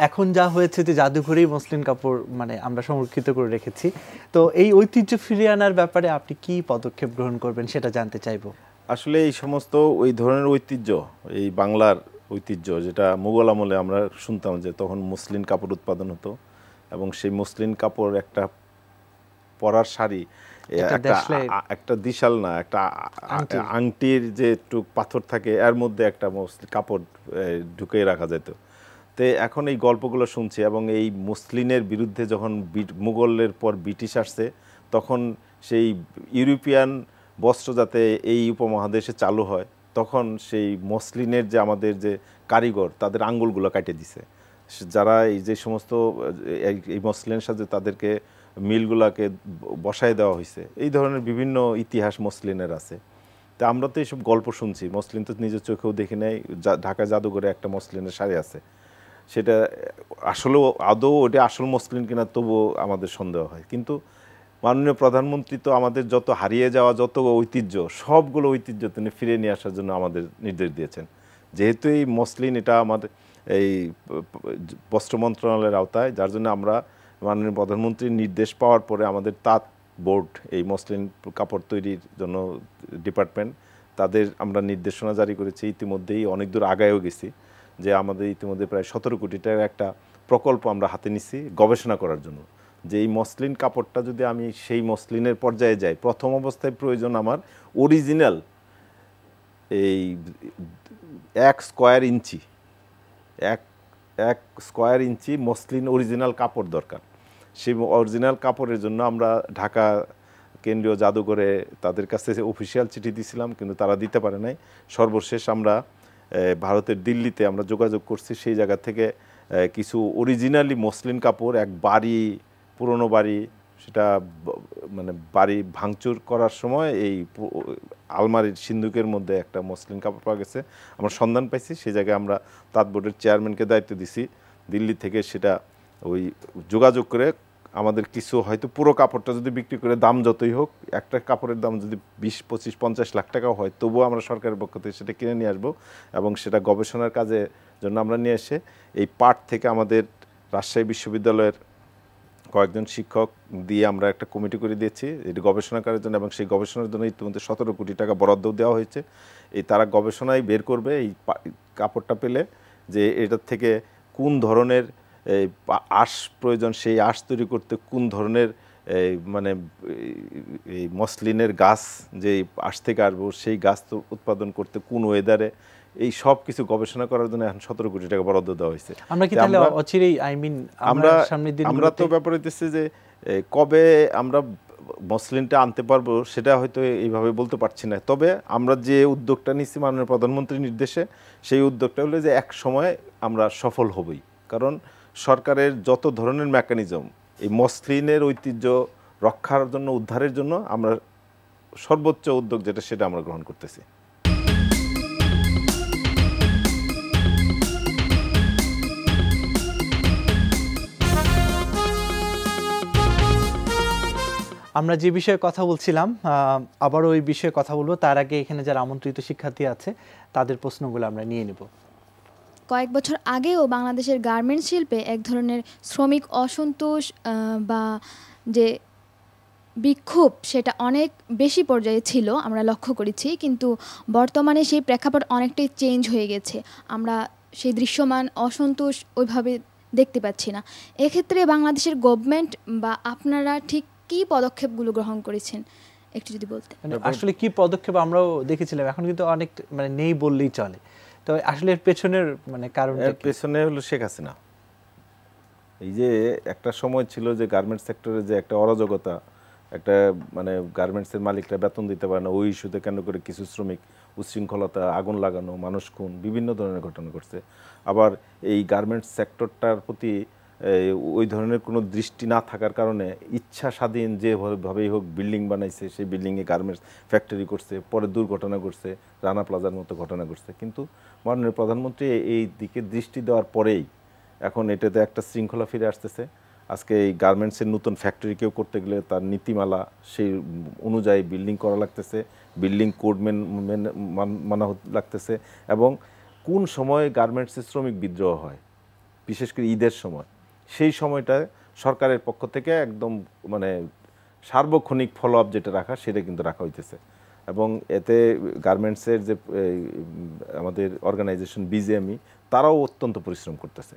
এখন যা হয়েছে যে জাদুঘরেই মসলিন কাপড় মানে আমরা সংরক্ষিত করে রেখেছি। তো এই ঐতিহ্য ফিরিয়ে আনার ব্যাপারে আপনি কি পদক্ষেপ গ্রহণ করবেন সেটা জানতে চাইবো। আসলে এই সমস্ত ওই ধরনের ঐতিহ্য, এই বাংলার ঐতিহ্য যেটা মুঘল আমলে আমরা শুনতাম যে তখন মসলিন কাপড় উৎপাদন হতো এবং সেই মসলিন কাপড় একটা পরার শাড়ি একটা দিশাল না, একটা আংটির যে একটু পাথর থাকে এর মধ্যে একটা কাপড় ঢুকিয়ে রাখা যেত। তো এখন এই গল্পগুলো শুনছি এবং এই মসলিনের বিরুদ্ধে যখন মুঘলের পর ব্রিটিশ আসছে তখন সেই ইউরোপিয়ান বস্ত্র যাতে এই উপমহাদেশে চালু হয় তখন সেই মসলিনের যে আমাদের যে কারিগর তাদের আঙ্গুলগুলো কাটে দিছে। যারা এই যে সমস্ত এই মসলিনের সাথে তাদেরকে মিলগুলোকে বসায় দেওয়া হয়েছে, এই ধরনের বিভিন্ন ইতিহাস মসলিনের আছে। তা আমরা তো এইসব গল্প শুনছি, মসলিন তো নিজের চোখেও দেখি নাই। ঢাকা জাদুঘরে একটা মসলিনের শাড়ি আছে, সেটা আসলেও আদৌ ওটা আসল মসলিন কিনা তবুও আমাদের সন্দেহ হয়। কিন্তু মাননীয় প্রধানমন্ত্রী তো আমাদের যত হারিয়ে যাওয়া যত ঐতিহ্য সবগুলো ঐতিহ্য তিনি ফিরে নিয়ে আসার জন্য আমাদের নির্দেশ দিয়েছেন। যেহেতু এই মসলিন এটা আমাদের এই বস্ত্র মন্ত্রণালয়ের আওতায়, যার জন্য আমরা মাননীয় প্রধানমন্ত্রীর নির্দেশ পাওয়ার পরে আমাদের তাঁত বোর্ড, এই মসলিন কাপড় তৈরির জন্য ডিপার্টমেন্ট, তাদের আমরা নির্দেশনা জারি করেছি। ইতিমধ্যেই অনেক দূর আগায়ও গেছি যে আমাদের ইতিমধ্যে প্রায় 17 কোটি টাকার একটা প্রকল্প আমরা হাতে নিছি গবেষণা করার জন্য, যে এই মসলিন কাপড়টা যদি আমি সেই মসলিনের পর্যায়ে যাই, প্রথম অবস্থায় প্রয়োজন আমার অরিজিনাল এই 1 স্কয়ার ইঞ্চি মসলিন অরিজিনাল কাপড় দরকার। সেই অরিজিনাল কাপড়ের জন্য আমরা ঢাকা কেন্দ্রীয় জাদুঘরে তাদের কাছে অফিসিয়াল চিঠি দিয়েছিলাম, কিন্তু তারা দিতে পারে নাই। সর্বশেষ আমরা ভারতের দিল্লিতে আমরা যোগাযোগ করছি, সেই জায়গা থেকে কিছু অরিজিনালি মসলিন কাপড়, এক বাড়ি, পুরনো বাড়ি, সেটা মানে বাড়ি ভাঙচুর করার সময় এই আলমারির সিন্দুকের মধ্যে একটা মসলিন কাপড় পাওয়া গেছে, আমরা সন্ধান পাইছি। সেই জায়গায় আমরা তাঁত বোর্ডের চেয়ারম্যানকে দায়িত্ব দিছি দিল্লি থেকে সেটা ওই যোগাযোগ করে আমাদের কিছু হয়তো পুরো কাপড়টা যদি বিক্রি করে দাম যতই হোক, একটা কাপড়ের দাম যদি 20, 25, 50 লাখ টাকাও হয়, তবুও আমরা সরকারের পক্ষ থেকে সেটা কিনে নিয়ে আসবো এবং সেটা গবেষণার কাজের জন্য আমরা নিয়ে এসে এই পাট থেকে আমাদের রাজশাহী বিশ্ববিদ্যালয়ের কয়েকজন শিক্ষক দিয়ে আমরা একটা কমিটি করে দিয়েছি এটি গবেষণা করার জন্য, এবং সেই গবেষণার জন্য ইতিমধ্যে 17 কোটি টাকা বরাদ্দ দেওয়া হয়েছে। এই তারা গবেষণায় বের করবে এই কাপড়টা পেলে যে এটার থেকে কোন ধরনের আঁশ প্রয়োজন, সেই আঁশ তৈরি করতে কোন ধরনের এই মানে এই মসলিনের গাছ যে আজ থেকে আসবো সেই গাছ তো উৎপাদন করতে কোন ওয়েদারে, এই সব কিছু গবেষণা করার জন্য এখন 17 কোটি টাকা বরাদ্দ দেওয়া হয়েছে। আমরা কি তাহলে অচিরেই আমরা সামনের দিন আমরা তো ব্যাপার হইতেছে যে কবে আমরা মসলিনটা আনতে পারবো সেটা হয়তো এইভাবে বলতে পারছি না। তবে আমরা যে উদ্যোগটা নিচ্ছি মাননীয় প্রধানমন্ত্রীর নির্দেশে, সেই উদ্যোগটা হলো যে এক সময় আমরা সফল হবই। কারণ সরকারের যত ধরনের মেকানিজম এই মসলিনের ঐতিহ্য রক্ষার জন্য, উদ্ধারের জন্য আমরা সর্বোচ্চ উদ্যোগ যেটা সেটা আমরা গ্রহণ করতেছি। আমরা যে বিষয়ে কথা বলছিলাম আবারও ওই বিষয়ে কথা বলবো, তার আগে এখানে যারা আমন্ত্রিত শিক্ষার্থী আছে তাদের প্রশ্নগুলো আমরা নিয়ে নেব। কয়েক বছর আগেও বাংলাদেশের গার্মেন্টস শিল্পে এক ধরনের শ্রমিক অসন্তোষ বা যে বিক্ষোভ সেটা অনেক বেশি পর্যায়ে ছিল, আমরা লক্ষ্য করেছি। কিন্তু বর্তমানে সেই প্রেক্ষাপট অনেকটাই চেঞ্জ হয়ে গেছে, আমরা সেই দৃশ্যমান অসন্তোষ ওইভাবে দেখতে পাচ্ছি না। এক্ষেত্রে বাংলাদেশের গভর্নমেন্ট বা আপনারা ঠিক কী পদক্ষেপগুলো গ্রহণ করেছেন একটু যদি বলতেন। আসলে কি পদক্ষেপ আমরাও দেখেছিলাম, এখন কিন্তু অনেক মানে নেই বললেই চলে। তো আসলে এর পেছনের মানে কারণ, এর পেছনে হলো শেখ হাসিনা। এই যে একটা সময় ছিল যে গার্মেন্টস সেক্টরে যে একটা অরাজকতা, একটা মানে গার্মেন্টসের মালিকরা বেতন দিতে পারে না, ওই ইস্যুতে কেন করে কিছু শ্রমিক উচ্ছৃঙ্খলতা, আগুন লাগানো, মানুষ খুন, বিভিন্ন ধরনের ঘটনা ঘটছে। আবার এই গার্মেন্টস সেক্টরটার প্রতি ওই ধরনের কোনো দৃষ্টি না থাকার কারণে ইচ্ছা স্বাধীন যেভাবেই হোক বিল্ডিং বানাইছে, সেই বিল্ডিংয়ে গার্মেন্টস ফ্যাক্টরি করছে, পরে দুর্ঘটনা ঘটছে, রানা প্লাজার মতো ঘটনা ঘটছে। কিন্তু মাননীয় প্রধানমন্ত্রী এই দিকে দৃষ্টি দেওয়ার পরেই এখন এটাতে একটা শৃঙ্খলা ফিরে আসতেছে। আজকে এই গার্মেন্টসের নতুন ফ্যাক্টরি কেউ করতে গেলে তার নীতিমালা সেই অনুযায়ী বিল্ডিং করা লাগতেছে, বিল্ডিং কোড মানা লাগতেছে। এবং কোন সময় গার্মেন্টসের শ্রমিক বিদ্রোহ হয়, বিশেষ করে ঈদের সময়, সেই সময়টায় সরকারের পক্ষ থেকে একদম মানে সার্বক্ষণিক ফলো আপ যেটা রাখা, সেটা কিন্তু রাখা হইতেছে। এবং এতে গার্মেন্টসের যে আমাদের অর্গানাইজেশন বিজিএমই, তারাও অত্যন্ত পরিশ্রম করতেছে।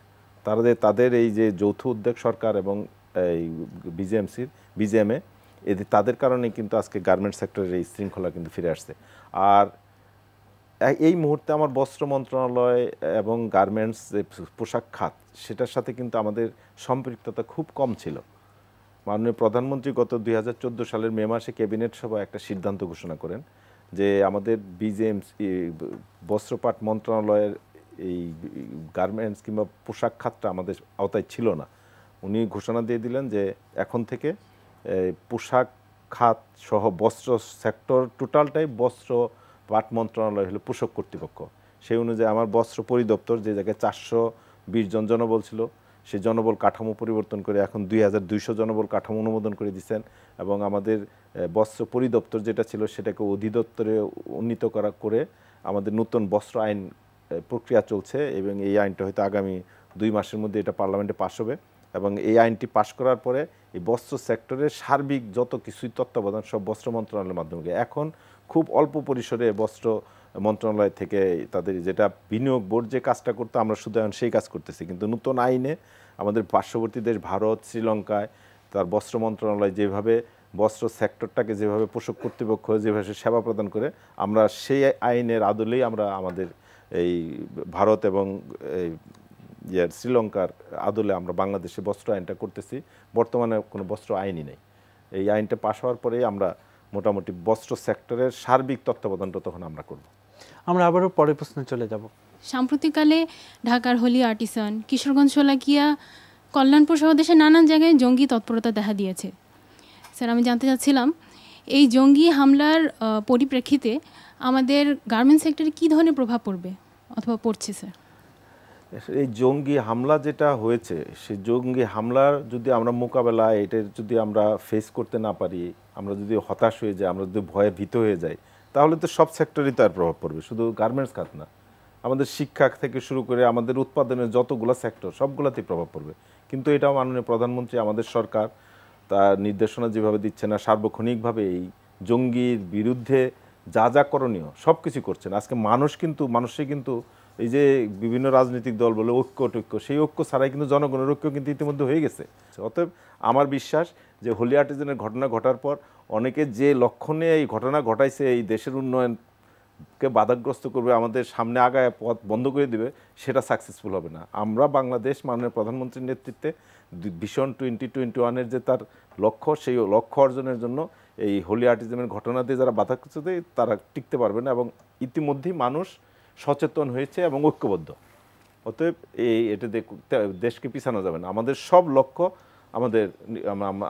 তাদের এই যে যৌথ উদ্যোগ সরকার এবং এই বিজিএমএ, এতে তাদের কারণে কিন্তু আজকে গার্মেন্টস সেক্টরের এই শৃঙ্খলা কিন্তু ফিরে আসছে। আর এই মুহূর্তে আমার বস্ত্র মন্ত্রণালয় এবং গার্মেন্টস যে পোশাক খাত, সেটার সাথে কিন্তু আমাদের সম্পৃক্ততা খুব কম ছিল। মাননীয় প্রধানমন্ত্রী গত 2014 সালের মে মাসে ক্যাবিনেট সভায় একটা সিদ্ধান্ত ঘোষণা করেন যে আমাদের বস্ত্রপাট মন্ত্রণালয়ের এই গার্মেন্টস কিংবা পোশাক খাতটা আমাদের আওতায় ছিল না। উনি ঘোষণা দিয়ে দিলেন যে এখন থেকে পোশাক খাত সহ বস্ত্র সেক্টর টোটালটাই বস্ত্রপাট মন্ত্রণালয় হলো পোশাক কর্তৃপক্ষ। সেই অনুযায়ী আমার বস্ত্র পরিদপ্তর যে জায়গায় 420 জন জনবল ছিল, সেই জনবল কাঠামো পরিবর্তন করে এখন 2200 জনবল কাঠামো অনুমোদন করে দিচ্ছেন। এবং আমাদের বস্ত্র পরিদপ্তর যেটা ছিল সেটাকে অধিদপ্তরে উন্নীত করে আমাদের নতুন বস্ত্র আইন প্রক্রিয়া চলছে। এবং এই আইনটা হয়তো আগামী 2 মাসের মধ্যে এটা পার্লামেন্টে পাস হবে। এবং এই আইনটি পাশ করার পরে এই বস্ত্র সেক্টরের সার্বিক যত কিছুই তত্ত্বাবধান সব বস্ত্র মন্ত্রণালয়ের মাধ্যমে। এখন খুব অল্প পরিসরে বস্ত্র মন্ত্রণালয় থেকে তাদের যেটা বিনিয়োগ বোর্ড যে কাজটা করতে, আমরা শুধু এখন সেই কাজ করতেছি। কিন্তু নতুন আইনে আমাদের পার্শ্ববর্তী দেশ ভারত, শ্রীলঙ্কায় তার বস্ত্র মন্ত্রণালয় যেভাবে বস্ত্র সেক্টরটাকে যেভাবে পোশাক কর্তৃপক্ষ যেভাবে সেবা প্রদান করে, আমরা সেই আইনের আদলেই আমরা আমাদের এই ভারত এবং শ্রীলঙ্কার আদলে আমরা বাংলাদেশে বস্ত্র আইনটা করতেছি। বর্তমানে কোনো বস্ত্র আইনই নেই। এই আইনটা পাশ হওয়ার পরেই আমরা মোটামুটি বস্ত্র সেক্টরের সার্বিক তত্ত্বাবধানটা তখন আমরা করব। আমরা আবারও পরের প্রশ্নে চলে যাব। সাম্প্রতিককালে ঢাকার হলি আর্টিসান, কিশোরগঞ্জ, শোলাকিয়া, কল্যাণপুর সহ দেশের নানান জায়গায় জঙ্গি তৎপরতা দেখা দিয়েছে। স্যার, আমি জানতে চাচ্ছিলাম এই জঙ্গি হামলার পরিপ্রেক্ষিতে আমাদের গার্মেন্টস সেক্টরে কী ধরনের প্রভাব পড়বে অথবা পড়ছে স্যার? এই জঙ্গি হামলা যেটা হয়েছে, সেই জঙ্গি হামলার যদি আমরা মোকাবেলা, এটার যদি আমরা ফেস করতে না পারি, আমরা যদি হতাশ হয়ে যাই, আমরা যদি ভয়ে ভীত হয়ে যাই, তাহলে তো সব সেক্টরেই তার প্রভাব পড়বে, শুধু গার্মেন্টস খাত না। আমাদের শিক্ষা থেকে শুরু করে আমাদের উৎপাদনের যতগুলো সেক্টর সবগুলোতেই প্রভাব পড়বে। কিন্তু এটাও মাননীয় প্রধানমন্ত্রী, আমাদের সরকার তার নির্দেশনা যেভাবে দিচ্ছে না, সার্বক্ষণিকভাবে এই জঙ্গির বিরুদ্ধে যা যা করণীয় সব কিছু করছেন। আজকে মানুষে কিন্তু এই যে বিভিন্ন রাজনৈতিক দল বলে ঐক্য, সেই ঐক্য ছাড়াই কিন্তু জনগণের ঐক্য কিন্তু ইতিমধ্যে হয়ে গেছে। অতএব আমার বিশ্বাস যে হোলি আর্টিজানের ঘটনা ঘটার পর অনেকে যে লক্ষ্য নিয়ে এই ঘটনা ঘটাইছে, এই দেশের উন্নয়নকে বাধাগ্রস্ত করবে, আমাদের সামনে আগায় পথ বন্ধ করে দিবে, সেটা সাকসেসফুল হবে না। আমরা বাংলাদেশ মাননীয় প্রধানমন্ত্রীর নেতৃত্বে ভিশন 2021-এর যে তার লক্ষ্য, সেই লক্ষ্য অর্জনের জন্য এই হোলি আর্টিজানের ঘটনা দিয়ে যারা বাধাগ্রস্ত দেয় তারা টিকতে পারবে না, এবং ইতিমধ্যেই মানুষ সচেতন হয়েছে এবং ঐক্যবদ্ধ। অতএব এটা দেশকে পিছানো যাবে না। আমাদের সব লক্ষ্য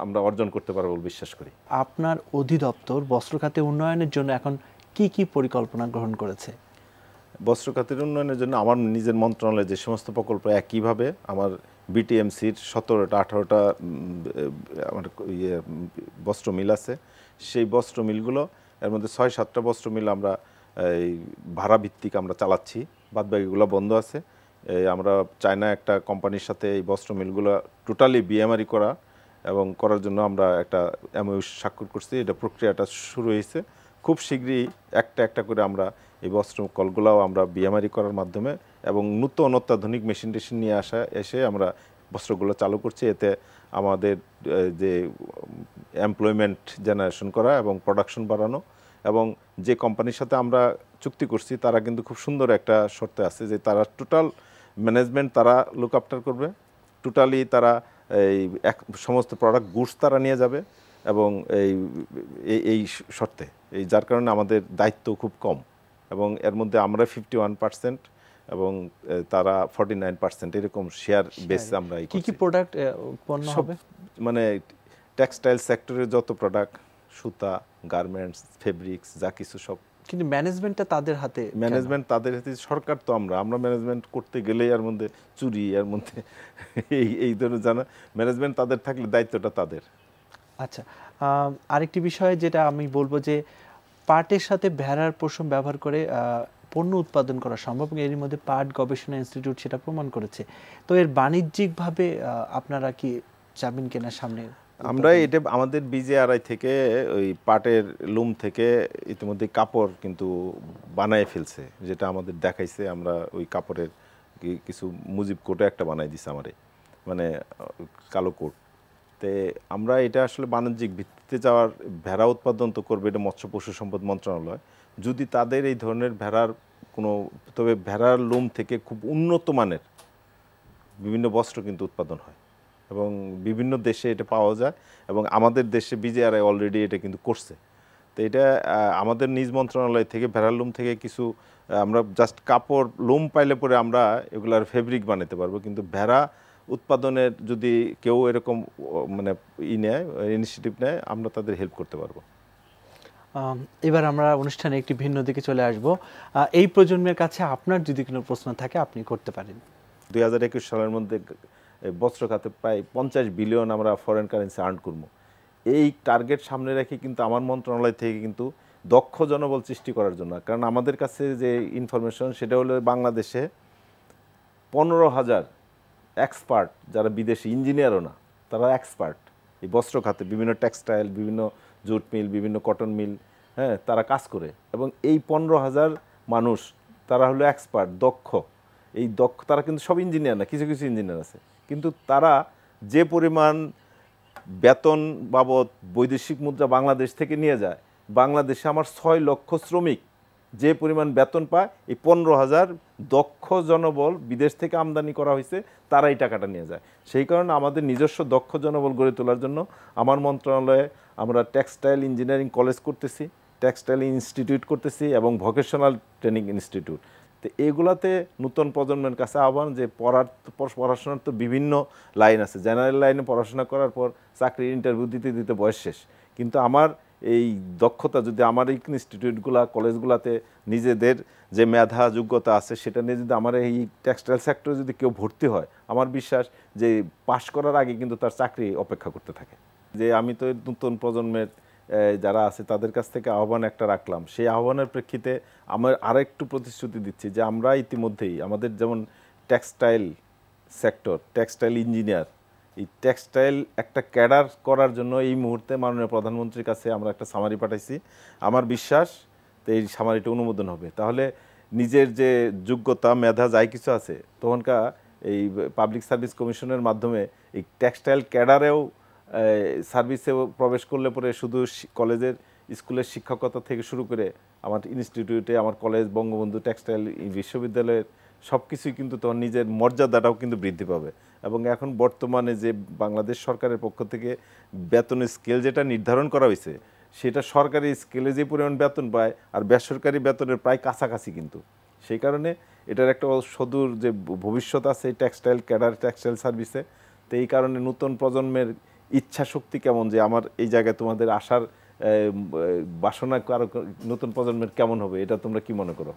আমরা অর্জন করতে পারবো বলে বিশ্বাস করি। আপনার অধিদপ্তর বস্ত্র খাতে উন্নয়নের জন্য এখন কি কি পরিকল্পনা গ্রহণ করেছে? বস্ত্র খাতের উন্নয়নের জন্য আমার নিজের মন্ত্রণালয়ে যে সমস্ত প্রকল্প, একইভাবে আমার বিটিএমসির 17টা-18টা আমার বস্ত্র মিল আছে, সেই বস্ত্র মিলগুলো এর মধ্যে 6-7টা বস্ত্র মিল আমরা এই ভাড়া ভিত্তিক আমরা চালাচ্ছি, বাদবাকিগুলো বন্ধ আছে। আমরা চায়না একটা কোম্পানির সাথে এই বস্ত্র মিলগুলো টোটালি বিএমআরই করার জন্য আমরা একটা এমওইউ স্বাক্ষর করছি। এটা প্রক্রিয়াটা শুরু হয়েছে। খুব শীঘ্রই একটা করে আমরা এই বস্ত্র কলগুলাও আমরা বিএমআরই করার মাধ্যমে এবং নূতন অত্যাধুনিক মেশিন নিয়ে এসে আমরা বস্ত্রগুলো চালু করছি। এতে আমাদের যে এমপ্লয়মেন্ট জেনারেশন করা এবং প্রোডাকশন বাড়ানো, এবং যে কোম্পানির সাথে আমরা চুক্তি করছি তারা কিন্তু খুব সুন্দর একটা শর্তে আছে যে তারা টোটাল ম্যানেজমেন্ট তারা লুক আফটার করবে, টোটালি তারা সমস্ত প্রোডাক্ট গুডস তারা নিয়ে যাবে, এবং এই শর্তে যার কারণে আমাদের দায়িত্ব খুব কম, এবং এর মধ্যে আমরা 51% এবং তারা 49% এরকম শেয়ার বেস। আমরা কি প্রোডাক্ট উৎপন্ন হবে? মানে টেক্সটাইল সেক্টরের যত প্রোডাক্ট, সুতা, গার্মেন্টস, ফেব্রিক্স, যা কিছু সব। কিন্তু ম্যানেজমেন্টটা তাদের হাতে। সরকার তো আমরা ম্যানেজমেন্ট করতে গেলে এর মধ্যে চুরি, এর মধ্যে এই ধরনের জানা, ম্যানেজমেন্ট তাদের থাকলে দায়িত্বটা তাদের। আচ্ছা, আরেকটি বিষয় যেটা আমি বলবো যে পাটের সাথে ভেড়ার পশম ব্যবহার করে পণ্য উৎপাদন করা সম্ভব, এর মধ্যে পাট গবেষণা ইনস্টিটিউট সেটা প্রমাণ করেছে। তো এর বাণিজ্যিকভাবে আপনারা কি যাবেন কিনা সামনে? আমরা এটা আমাদের বিজেআরআই থেকে ওই পাটের লুম থেকে ইতিমধ্যে কাপড় কিন্তু বানায় ফেলছে, যেটা আমাদের দেখাইছে। আমরা ওই কাপড়ের কিছু মুজিব কোটে একটা বানাই দিছে আমারে, মানে কালো কোট। তে আমরা এটা আসলে বাণিজ্যিক ভিত্তিতে যাওয়ার, ভেড়া উৎপাদন তো করবে এটা মৎস্য পশু সম্পদ মন্ত্রণালয়, যদি তাদের এই ধরনের ভেড়ার কোনো, তবে ভেড়ার লোম থেকে খুব উন্নত মানের বিভিন্ন বস্ত্র কিন্তু উৎপাদন হয় এবং বিভিন্ন দেশে এটা পাওয়া যায়, এবং আমাদের দেশে বিজেআরআই অলরেডি এটা কিন্তু করছে। তো এটা আমাদের নিজ মন্ত্রণালয় থেকে ভেড়ার লোম থেকে কিছু আমরা জাস্ট কাপড় লোম পাইলে পরে আমরা এগুলার ফেব্রিক বানাতে পারবো, কিন্তু ভেড়া উৎপাদনের যদি কেউ এরকম মানে ইনিশিয়েটিভ নেয়, আমরা তাদের হেল্প করতে পারবো। এবার আমরা অনুষ্ঠানে একটি ভিন্ন দিকে চলে আসব। এই প্রজন্মের কাছে আপনার যদি কোনো প্রশ্ন থাকে আপনি করতে পারেন। 2021 সালের মধ্যে বস্ত্র খাতে প্রায় 50 বিলিয়ন আমরা ফরেন কারেন্সি আর্ন করবো। এই টার্গেট সামনে রেখে কিন্তু আমার মন্ত্রণালয় থেকে কিন্তু দক্ষ জনবল সৃষ্টি করার জন্য, কারণ আমাদের কাছে যে ইনফরমেশন সেটা হলো বাংলাদেশে 15,000 এক্সপার্ট, যারা বিদেশি ইঞ্জিনিয়ারও না, তারা এক্সপার্ট এই বস্ত্র খাতে, বিভিন্ন টেক্সটাইল, বিভিন্ন জুট মিল, বিভিন্ন কটন মিল, হ্যাঁ, তারা কাজ করে। এবং এই 15,000 মানুষ তারা হলো এক্সপার্ট, দক্ষ। এই দক্ষ তারা কিন্তু সব ইঞ্জিনিয়ার না, কিছু কিছু ইঞ্জিনিয়ার আছে, কিন্তু তারা যে পরিমাণ বেতন বাবদ বৈদেশিক মুদ্রা বাংলাদেশ থেকে নিয়ে যায়, বাংলাদেশে আমার 6 লক্ষ শ্রমিক যে পরিমাণ বেতন পায়, এই 15,000 দক্ষ জনবল বিদেশ থেকে আমদানি করা হয়েছে, তারা এই টাকাটা নিয়ে যায়। সেই কারণে আমাদের নিজস্ব দক্ষ জনবল গড়ে তোলার জন্য আমার মন্ত্রণালয়ে আমরা টেক্সটাইল ইঞ্জিনিয়ারিং কলেজ করতেছি, টেক্সটাইল ইনস্টিটিউট করতেছি এবং ভোকেশনাল ট্রেনিং ইনস্টিটিউট। তো এগুলাতে নতুন প্রজন্মের কাছে আহ্বান যে পড়াশোনার তো বিভিন্ন লাইন আছে, জেনারেল লাইনে পড়াশোনা করার পর চাকরির ইন্টারভিউ দিতে দিতে বয়স শেষ, কিন্তু আমার এই দক্ষতা যদি আমার এই ইনস্টিটিউটগুলা কলেজগুলোতে নিজেদের যে মেধা যোগ্যতা আছে সেটা নিয়ে যদি আমার এই টেক্সটাইল সেক্টরে যদি কেউ ভর্তি হয়, আমার বিশ্বাস যে পাশ করার আগে কিন্তু তার চাকরি অপেক্ষা করতে থাকে। যে আমি তো নতুন প্রজন্মের যারা আছে তাদের কাছ থেকে আহ্বান একটা রাখলাম, সেই আহ্বানের প্রেক্ষিতে আমার আরেকটু প্রতিশ্রুতি দিচ্ছি যে আমরা ইতিমধ্যেই আমাদের যেমন টেক্সটাইল সেক্টর, টেক্সটাইল ইঞ্জিনিয়ার, এই টেক্সটাইল একটা ক্যাডার করার জন্য এই মুহূর্তে মাননীয় প্রধানমন্ত্রীর কাছে আমরা একটা সামারি পাঠাইছি। আমার বিশ্বাস তো এই সামারিটা অনুমোদন হবে, তাহলে নিজের যে যোগ্যতা মেধা যাই কিছু আছে তখনকার এই পাবলিক সার্ভিস কমিশনের মাধ্যমে এই টেক্সটাইল ক্যাডারেও সার্ভিসে প্রবেশ করলে পরে শুধু কলেজের স্কুলের শিক্ষকতা থেকে শুরু করে আমার ইনস্টিটিউটে আমার কলেজ বঙ্গবন্ধু টেক্সটাইল বিশ্ববিদ্যালয়ের সব কিছুই কিন্তু তখন নিজের মর্যাদাটাও কিন্তু বৃদ্ধি পাবে। এবং এখন বর্তমানে যে বাংলাদেশ সরকারের পক্ষ থেকে বেতনের স্কেল যেটা নির্ধারণ করা হয়েছে সেটা সরকারি স্কেলে যে পরিমাণ বেতন পায় আর বেসরকারি বেতনের প্রায় কাছাকাছি, কিন্তু সেই কারণে এটার একটা সদূর যে ভবিষ্যৎ আছে টেক্সটাইল ক্যাডার টেক্সটাইল সার্ভিসে। তো এই কারণে নতুন প্রজন্মের ইচ্ছা শক্তি কেমন যে আমার এই জায়গায় তোমাদের আসার বাসনা কারো নতুন প্রজন্মের কেমন হবে, এটা তোমরা কি মনে করো?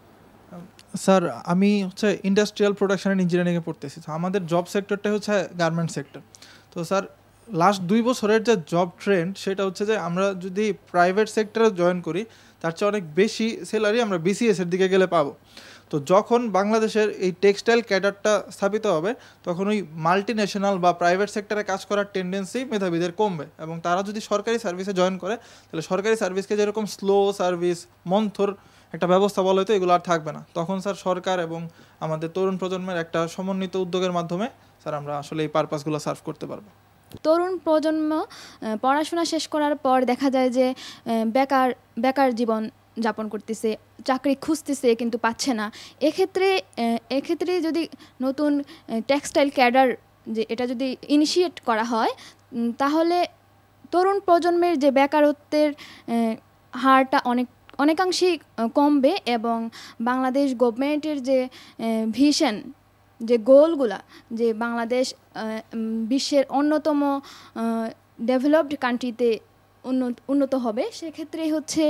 স্যার আমি হচ্ছে ইন্ডাস্ট্রিয়াল প্রোডাকশন অ্যান্ড ইঞ্জিনিয়ারিংয়ে পড়তেছি, তো আমাদের জব সেক্টরটা হচ্ছে গার্মেন্ট সেক্টর। তো স্যার লাস্ট 2 বছরের যে জব ট্রেন্ড সেটা হচ্ছে যে আমরা যদি প্রাইভেট সেক্টরে জয়েন করি তার চেয়ে অনেক বেশি স্যালারি আমরা বিসিএসের দিকে গেলে পাবো। তো যখন বাংলাদেশের এই টেক্সটাইল ক্যাডারটা স্থাপিত হবে তখন ওই মাল্টি ন্যাশনাল বা প্রাইভেট সেক্টরে কাজ করার টেন্ডেন্সি মেধাবীদের কমবে, এবং তারা যদি সরকারি সার্ভিসে জয়েন করে তাহলে সরকারি সার্ভিসকে যেরকম স্লো সার্ভিস মন্থর একটা ব্যবস্থা বলা হতো এগুলো আর থাকবে না। তখন স্যার সরকার এবং আমাদের তরুণ প্রজন্মের একটা সমন্বিত উদ্যোগের মাধ্যমে স্যার আমরা আসলে এই পারপাসগুলো সার্ভ করতে পারবো। তরুণ প্রজন্ম পড়াশোনা শেষ করার পর দেখা যায় যে বেকার জীবন যাপন করতেছে, চাকরি খুঁজতেছে কিন্তু পাচ্ছে না। এক্ষেত্রে যদি নতুন টেক্সটাইল ক্যাডার যে এটা যদি ইনিশিয়েট করা হয় তাহলে তরুণ প্রজন্মের যে বেকারত্বের হারটা অনেকাংশেই কমবে, এবং বাংলাদেশ গভর্নমেন্টের যে ভিশন যে গোলগুলা যে বাংলাদেশ বিশ্বের অন্যতম ডেভেলপড কান্ট্রিতে উন্নত হবে সেক্ষেত্রে হচ্ছে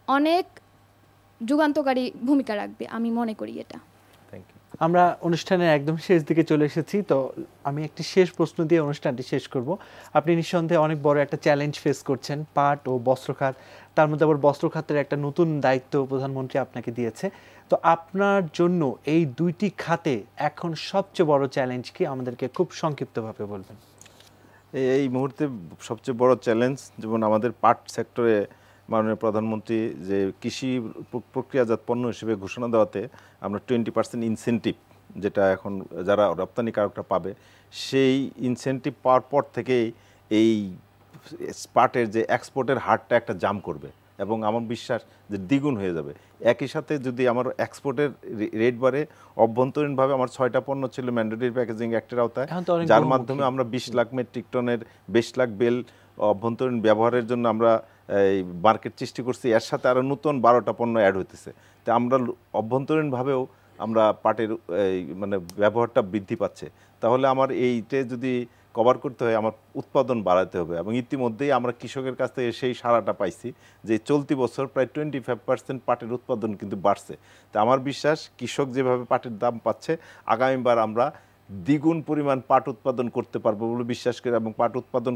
অনেক যুগান্তকারী ভূমিকা রাখবে আমি মনে করি এটা। আমরা অনুষ্ঠানের একদম শেষ দিকে চলে এসেছি, তো আমি একটি শেষ প্রশ্ন দিয়ে অনুষ্ঠানটি শেষ করব। আপনি নিঃসন্দেহে অনেক বড় একটা চ্যালেঞ্জ ফেস করছেন, পাট ও বস্ত্র খাত, তার মধ্যে আবার বস্ত্র খাতের একটা নতুন দায়িত্ব প্রধানমন্ত্রী আপনাকে দিয়েছে। তো আপনার জন্য এই দুইটি খাতে এখন সবচেয়ে বড় চ্যালেঞ্জ কি, আমাদেরকে খুব সংক্ষিপ্তভাবে বলবেন। এই মুহূর্তে সবচেয়ে বড় চ্যালেঞ্জ যেমন আমাদের পাট সেক্টরে মাননীয় প্রধানমন্ত্রী যে কৃষি প্রক্রিয়াজাত পণ্য হিসেবে ঘোষণা দেওয়াতে আমরা 20% ইনসেন্টিভ যেটা এখন যারা রপ্তানিকারকরা পাবে সেই ইনসেন্টিভ পাওয়ার পর থেকেই এই পাটের যে এক্সপোর্টের হারটা একটা জাম্প করবে এবং আমার বিশ্বাস যে দ্বিগুণ হয়ে যাবে। একই সাথে যদি আমার এক্সপোর্টের রেট বাড়ে, অভ্যন্তরীণভাবে আমার 6টা পণ্য ছিল ম্যান্ডেটরি প্যাকেজিং অ্যাক্টের আওতায়, যার মাধ্যমে আমরা 20 লাখ মেট্রিক টনের 20 লাখ বেল অভ্যন্তরীণ ব্যবহারের জন্য আমরা এই মার্কেট সৃষ্টি করছি। এর সাথে আরও নতুন 12টা পণ্য অ্যাড হইতেছে। তো আমরা অভ্যন্তরীণভাবেও আমরা পাটের মানে ব্যবহারটা বৃদ্ধি পাচ্ছে। তাহলে আমার এইটা যদি কভার করতে হয় আমার উৎপাদন বাড়াতে হবে, এবং ইতিমধ্যেই আমরা কৃষকের কাছ থেকে সেই সাড়াটা পাইছি যে চলতি বছর প্রায় 25% পাটের উৎপাদন কিন্তু বাড়ছে। তা আমার বিশ্বাস কৃষক যেভাবে পাটের দাম পাচ্ছে আগামীবার আমরা দ্বিগুণ পরিমাণ পাট উৎপাদন করতে পারবো বলে বিশ্বাস করি, এবং পাট উৎপাদন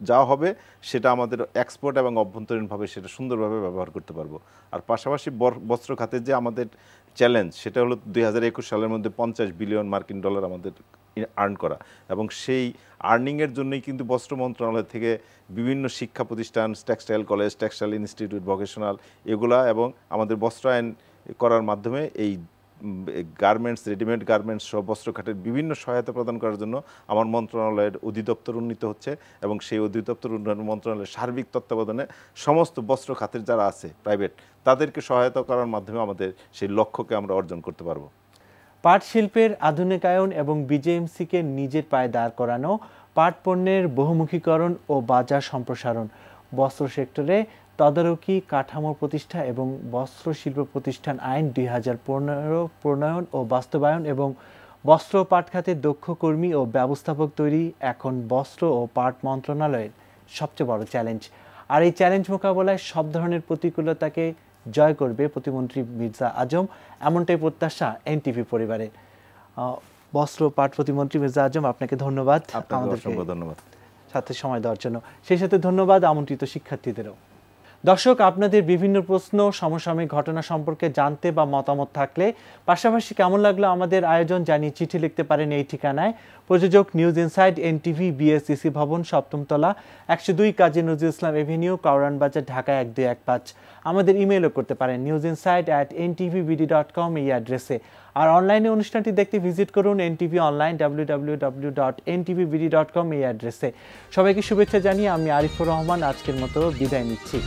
যা হবে সেটা আমাদের এক্সপোর্ট এবং অভ্যন্তরীণভাবে সেটা সুন্দরভাবে ব্যবহার করতে পারবো। আর পাশাপাশি বস্ত্র খাতে যে আমাদের চ্যালেঞ্জ সেটা হলো 2021 সালের মধ্যে 50 বিলিয়ন মার্কিন ডলার আমাদের আর্ন করা, এবং সেই আর্নিংয়ের জন্যই কিন্তু বস্ত্র মন্ত্রণালয় থেকে বিভিন্ন শিক্ষা প্রতিষ্ঠান, textile college, textile institute, vocational এগুলা এবং আমাদের বস্ত্রায়ন করার মাধ্যমে এই গার্মেন্টস, রেডিমেড গার্মেন্টস সহ বস্ত্র খাতের বিভিন্ন সহায়তা প্রদান করার জন্য আমার মন্ত্রণালয়ের অধিদপ্তর উন্নীত হচ্ছে, এবং সেই অধিদপ্তর উন্নয়ন মন্ত্রণালয়ের সার্বিক তত্ত্বাবধানে সমস্ত বস্ত্র খাতের যারা আছে প্রাইভেট তাদেরকে সহায়তা করার মাধ্যমে আমাদের সেই লক্ষ্যকে আমরা অর্জন করতে পারবো। পাট শিল্পের আধুনিকায়ন এবং বিজেএমসিকে নিজের পায়ে দাঁড় করানো, পাট পণ্যের বহুমুখীকরণ ও বাজার সম্প্রসারণ, বস্ত্র সেক্টরে তদারকি কাঠামো প্রতিষ্ঠা এবং বস্ত্র শিল্প প্রতিষ্ঠান আইন 2015 প্রণয়ন ও বাস্তবায়ন, এবং বস্ত্র পাট খাতে দক্ষ কর্মী ও ব্যবস্থাপক তৈরি এখন বস্ত্র ও পাট মন্ত্রণালয়ের সবচেয়ে বড় চ্যালেঞ্জ। আর এই চ্যালেঞ্জ মোকাবেলায় সব ধরনের প্রতিকূলতাকে জয় করবে প্রতিমন্ত্রী মির্জা আজম, এমনটাই প্রত্যাশা এনটিভি পরিবারের। বস্ত্র পাট প্রতিমন্ত্রী মির্জা আজম, আপনাকে ধন্যবাদ আমাদের সাথে সময় দেওয়ার জন্য। সেই সাথে ধন্যবাদ আমন্ত্রিত শিক্ষার্থীদেরও। দর্শক, আপনাদের বিভিন্ন প্রশ্ন, সমসাময়িক ঘটনা সম্পর্কে জানতে বা মতামত থাকলে, পাশাপাশি কেমন লাগলো আমাদের আয়োজন জানিয়ে চিঠি লিখতে পারেন এই ঠিকানায়। প্রযোজক নিউজ ইনসাইট, NTV, BSCC ভবন, 7ম তলা, 102 কাজী নজরুল ইসলাম এভিনিউ, কাউরান বাজার, ঢাকা 1215। আমাদের ইমেইলও করতে পারেন newsinsight@ntvbd.com এই অ্যাড্রেসে। আর অনলাইনে অনুষ্ঠানটি দেখতে ভিজিট করুন NTV অনলাইন www.ntvbd.com এই অ্যাড্রেসে। সবাইকে শুভেচ্ছা জানিয়ে আমি আরিফুর রহমান আজকের মতো বিদায় নিচ্ছি।